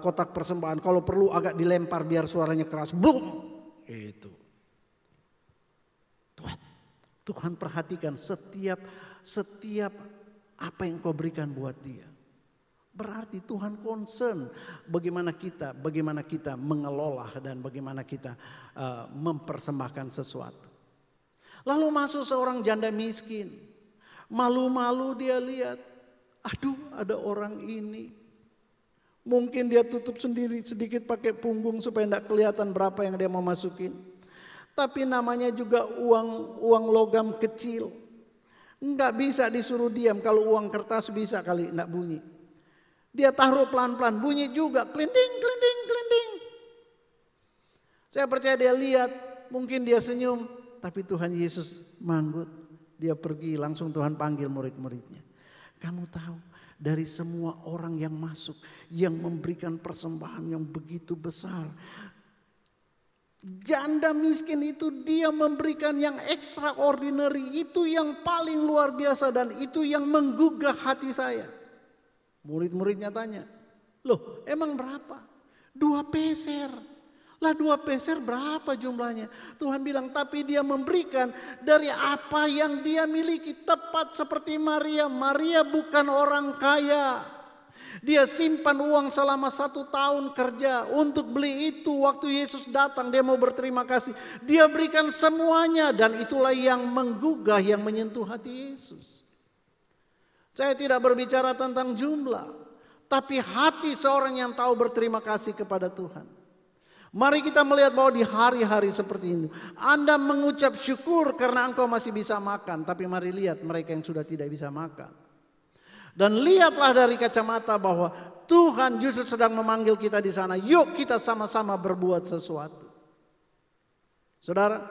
kotak persembahan. Kalau perlu agak dilempar biar suaranya keras, boom, itu. Tuhan perhatikan setiap apa yang kau berikan buat dia. Berarti Tuhan concern bagaimana kita mengelola dan bagaimana kita mempersembahkan sesuatu. Lalu masuk seorang janda miskin. Malu-malu dia lihat. Aduh, ada orang ini. Mungkin dia tutup sendiri sedikit pakai punggung supaya tidak kelihatan berapa yang dia mau masukin. Tapi namanya juga uang logam kecil. Enggak bisa disuruh diam. Kalau uang kertas bisa kali enggak bunyi. Dia taruh pelan-pelan, bunyi juga. Klinding, klinding, klinding. Saya percaya dia lihat, mungkin dia senyum. Tapi Tuhan Yesus manggut, dia pergi, langsung Tuhan panggil murid-muridnya. Kamu tahu, dari semua orang yang masuk, yang memberikan persembahan yang begitu besar, janda miskin itu dia memberikan yang extraordinary, itu yang paling luar biasa dan itu yang menggugah hati saya. Murid-muridnya tanya, loh emang berapa? 2 peser. Lah 2 peser berapa jumlahnya? Tuhan bilang tapi dia memberikan dari apa yang dia miliki. Tepat seperti Maria. Maria bukan orang kaya. Dia simpan uang selama 1 tahun kerja untuk beli itu. Waktu Yesus datang dia mau berterima kasih. Dia berikan semuanya dan itulah yang menggugah, yang menyentuh hati Yesus. Saya tidak berbicara tentang jumlah. Tapi hati seorang yang tahu berterima kasih kepada Tuhan. Mari kita melihat bahwa di hari-hari seperti ini Anda mengucap syukur karena engkau masih bisa makan. Tapi mari lihat mereka yang sudah tidak bisa makan. Dan lihatlah dari kacamata bahwa Tuhan justru sedang memanggil kita di sana. Yuk kita sama-sama berbuat sesuatu. Saudara,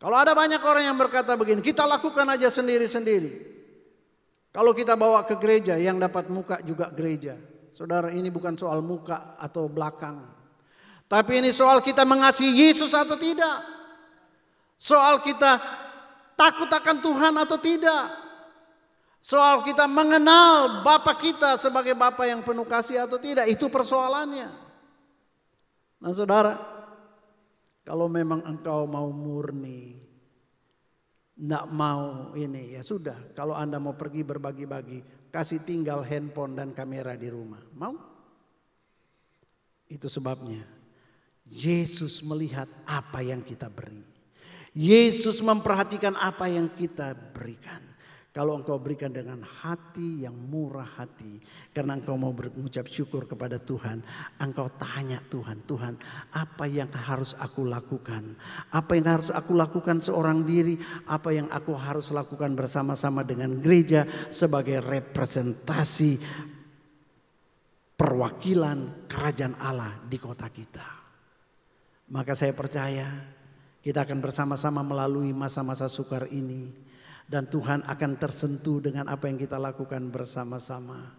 kalau ada banyak orang yang berkata begini, kita lakukan aja sendiri-sendiri. Kalau kita bawa ke gereja, yang dapat muka juga gereja. Saudara, ini bukan soal muka atau belakang. Tapi ini soal kita mengasihi Yesus atau tidak. Soal kita takut akan Tuhan atau tidak. Soal kita mengenal Bapa kita sebagai Bapa yang penuh kasih atau tidak. Itu persoalannya. Nah saudara, kalau memang engkau mau murni, tidak mau ini, ya sudah. Kalau Anda mau pergi berbagi-bagi, kasih tinggal handphone dan kamera di rumah. Mau? Itu sebabnya Yesus melihat apa yang kita beri. Yesus memperhatikan apa yang kita berikan. Kalau engkau berikan dengan hati yang murah hati, karena engkau mau mengucap syukur kepada Tuhan, engkau tanya Tuhan, Tuhan apa yang harus aku lakukan? Apa yang harus aku lakukan seorang diri? Apa yang aku harus lakukan bersama-sama dengan gereja sebagai representasi perwakilan kerajaan Allah di kota kita? Maka saya percaya kita akan bersama-sama melalui masa-masa sukar ini. Dan Tuhan akan tersentuh dengan apa yang kita lakukan bersama-sama.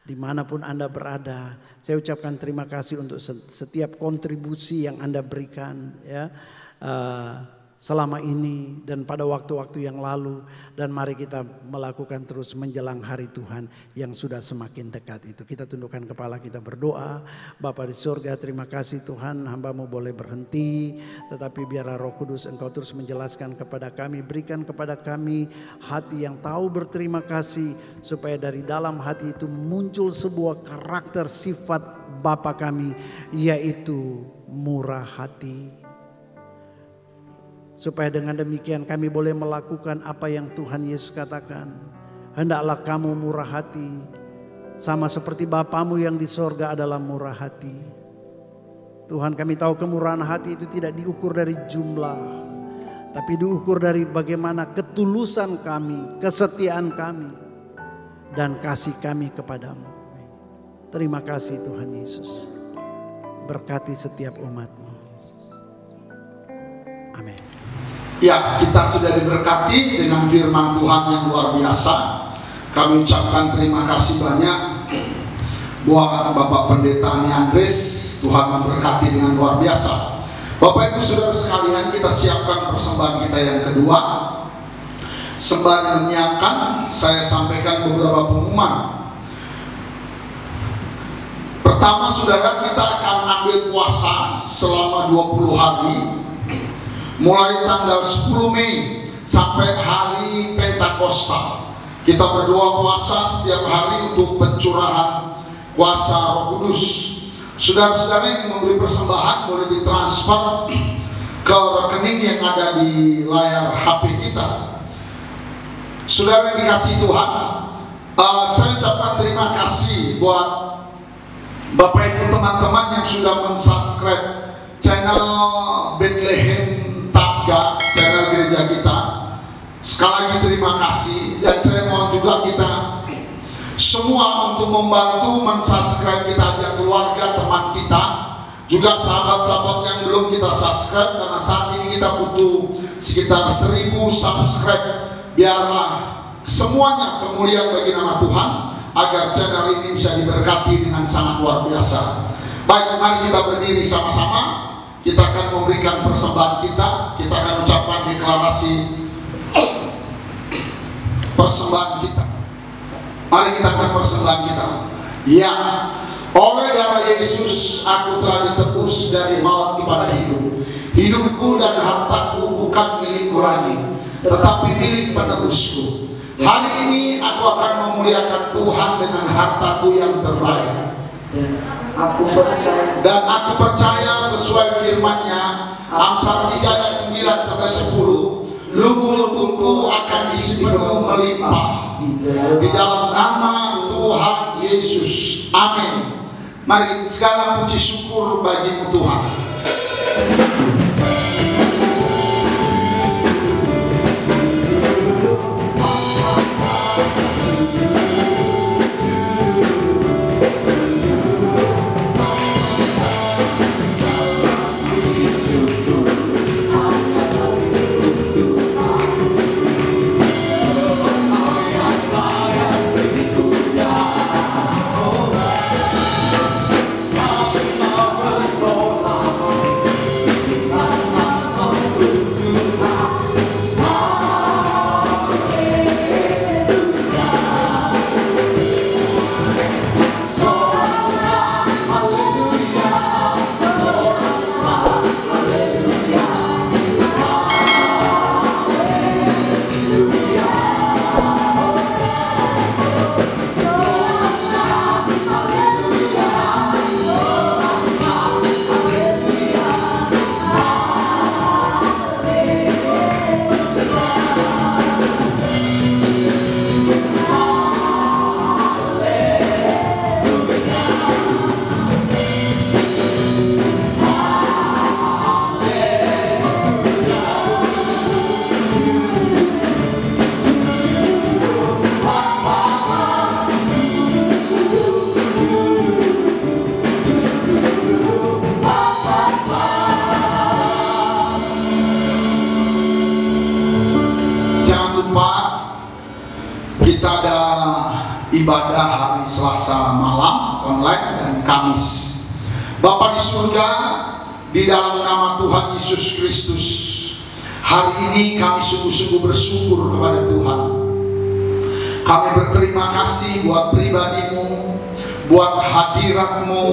Dimanapun Anda berada, saya ucapkan terima kasih untuk setiap kontribusi yang Anda berikan ya, selama ini dan pada waktu-waktu yang lalu. Dan mari kita melakukan terus menjelang hari Tuhan yang sudah semakin dekat itu. Kita tundukkan kepala, kita berdoa. Bapa di surga, terima kasih Tuhan, hamba-Mu boleh berhenti. Tetapi biarlah Roh Kudus Engkau terus menjelaskan kepada kami. Berikan kepada kami hati yang tahu berterima kasih. Supaya dari dalam hati itu muncul sebuah karakter sifat Bapa kami, yaitu murah hati. Supaya dengan demikian kami boleh melakukan apa yang Tuhan Yesus katakan. Hendaklah kamu murah hati, sama seperti Bapamu yang di sorga adalah murah hati. Tuhan, kami tahu kemurahan hati itu tidak diukur dari jumlah, tapi diukur dari bagaimana ketulusan kami, kesetiaan kami, dan kasih kami kepadamu. Terima kasih Tuhan Yesus. Berkati setiap umat-Mu. Amin. Ya, kita sudah diberkati dengan firman Tuhan yang luar biasa. Kami ucapkan terima kasih banyak buat Bapak Pendeta Ani Andres. Tuhan memberkati dengan luar biasa. Bapak Ibu Saudara sekalian, kita siapkan persembahan kita yang kedua. Sembari menyiapkan, saya sampaikan beberapa pengumuman. Pertama, saudara, kita akan ambil puasa selama 20 hari, mulai tanggal 10 Mei sampai hari Pentakosta. Kita berdoa puasa setiap hari untuk pencurahan kuasa Roh Kudus. Saudara-saudara yang memberi persembahan boleh ditransfer ke rekening yang ada di layar HP kita. Saudara yang dikasihi Tuhan, saya ucapkan terima kasih buat Bapak Ibu teman-teman yang sudah mensubscribe channel Bethlehem Tabga, channel gereja kita. Sekali lagi terima kasih, dan saya mohon juga kita semua untuk membantu mensubscribe. Kita ajak keluarga, teman kita, juga sahabat-sahabat yang belum kita subscribe, karena saat ini kita butuh sekitar 1000 subscribe. Biarlah semuanya kemuliaan bagi nama Tuhan, agar channel ini bisa diberkati dengan sangat luar biasa. Baik, mari kita berdiri sama-sama. Kita akan memberikan persembahan kita. Kita akan ucapkan deklarasi persembahan kita. Mari kita akan persembahan kita. Ya, oleh darah Yesus aku telah ditebus dari maut kepada hidup. Hidupku dan hartaku bukan milikku lagi, tetapi milik penebusku. Hari ini aku akan memuliakan Tuhan dengan hartaku yang terbaik. Dan aku percaya sesuai firman-Nya, Amsal 3 ayat 9 sampai 10, lumbung-lumbungku akan diisi penuh melimpah di dalam nama Tuhan Yesus. Amin. Mari segala puji syukur bagi-Mu Tuhan. Kita ada ibadah hari Selasa malam online dan Kamis. Bapa di surga, di dalam nama Tuhan Yesus Kristus, hari ini kami sungguh-sungguh bersyukur kepada Tuhan. Kami berterima kasih buat pribadi-Mu, buat hadirat-Mu,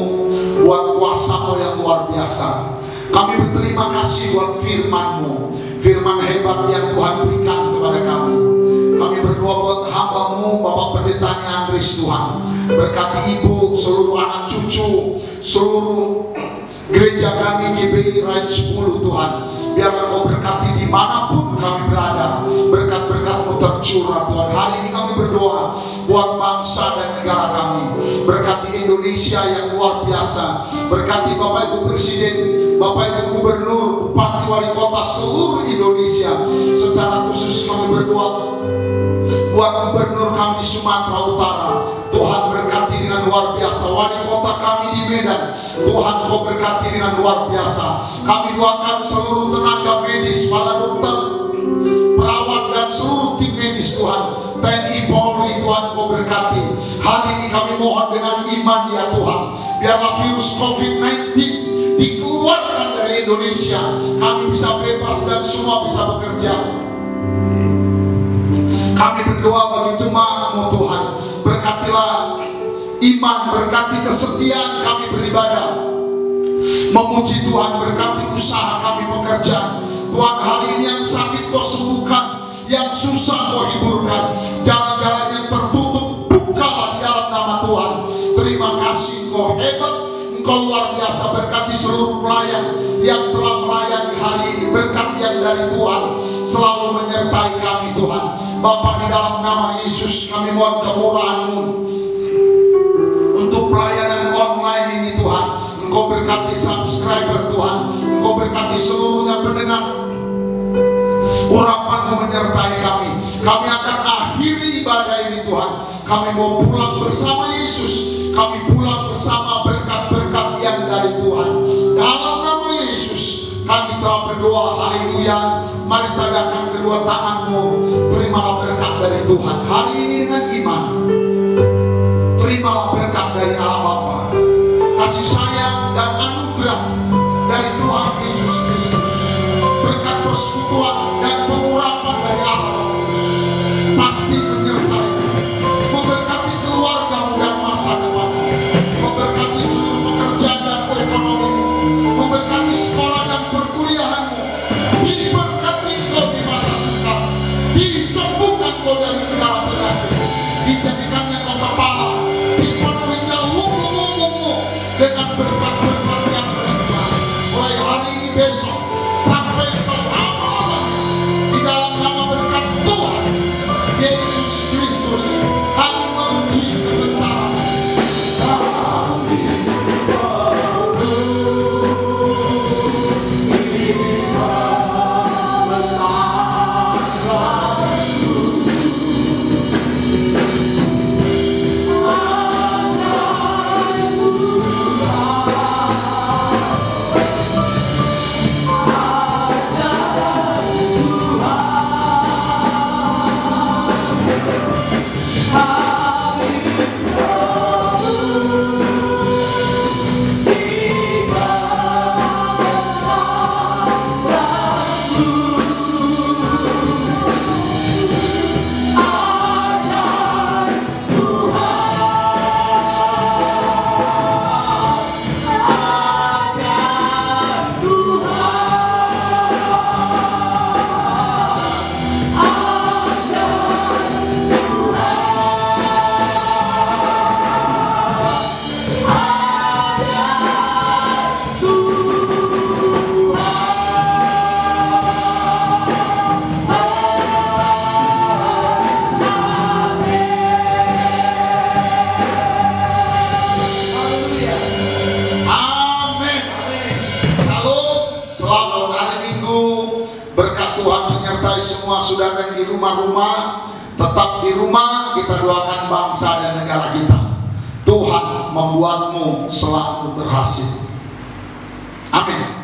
buat kuasa-Mu yang luar biasa. Kami berterima kasih buat firman-Mu, firman hebat yang Tuhan berikan kepada kami. Kami berdoa buat hamba-Mu, Bapak Pendeta Ani Andres Tuhan. Berkati Ibu, seluruh anak cucu, seluruh gereja kami GBI Raja 10 Tuhan. Biarlah Kau berkati dimanapun kami berada. Berkat-berkat-Mu tercurah Tuhan. Hari ini kami berdoa buat bangsa dan negara kami. Berkati Indonesia yang luar biasa. Berkati Bapak Ibu Presiden, Bapak Ibu Gubernur, Bupati, Wali Kota seluruh Indonesia. Secara khusus kami berdoa buat Gubernur kami Sumatera Utara. Tuhan berkati dengan luar biasa. Wali Kota kami di Medan, Tuhan Kau berkati dengan luar biasa. Kami doakan seluruh tenaga medis, para dokter, perawat dan seluruh tim medis Tuhan, TNI Polri, Tuhan Kau berkati. Hari ini kami mohon dengan iman ya Tuhan, biarlah virus COVID-19 dikeluarkan dari Indonesia. Kami bisa bebas dan semua bisa bekerja. Kami berdoa bagi jemaat-Mu Tuhan, berkatilah iman, berkati kesetiaan kami beribadah, memuji Tuhan, berkati usaha kami pekerjaan. Tuhan, hari ini yang sakit Kau sembuhkan, yang susah Kau hiburkan, jalan-jalan yang tertutup bukalah di dalam nama Tuhan. Terima kasih, Kau hebat, Engkau luar biasa. Berkati seluruh pelayan yang telah melayani hari ini, berkat yang dari Tuhan selalu menyertai kami Tuhan. Bapa, di dalam nama Yesus kami mohon kemurahan-Mu untuk pelayanan online ini Tuhan. Engkau berkati subscriber Tuhan, Engkau berkati seluruhnya pendengar. Urapan-Mu menyertai kami. Kami akan akhiri ibadah ini Tuhan. Kami mau pulang bersama Yesus. Kami pulang bersama berkat-berkat yang dari Tuhan. Dalam nama Yesus kami telah berdoa. Haleluya. Mari tegakkan kedua tangan-Mu. Terimalah berkat dari Tuhan hari ini dengan iman. Terimalah berkat dari Allah Bapa, kasih sayang dan anugerah dari Tuhan Yesus Kristus, berkat persekutuan dan pengurapan dari Allah pasti menyertai, memberkati keluarga-Mu dan masa depan, memberkati seluruh pekerjaan dan ekonomi, memberkati sekolah dan perkuliahan-Mu, diberkati Kau di masa sekarang, disembuhkan Kau dari segala penyakit, dijadikannya Kau kepala, dipenuhinya lubung-lubung-Mu dengan berkat-berkat yang berlimpah, mulai hari ini besok sampai selama-lamanya, di dalam nama berkat Tuhan Yesus Kristus kami memuji kebesaran. Saudara yang di rumah-rumah, tetap di rumah. Kita doakan bangsa dan negara kita. Tuhan membuatmu selalu berhasil. Amin.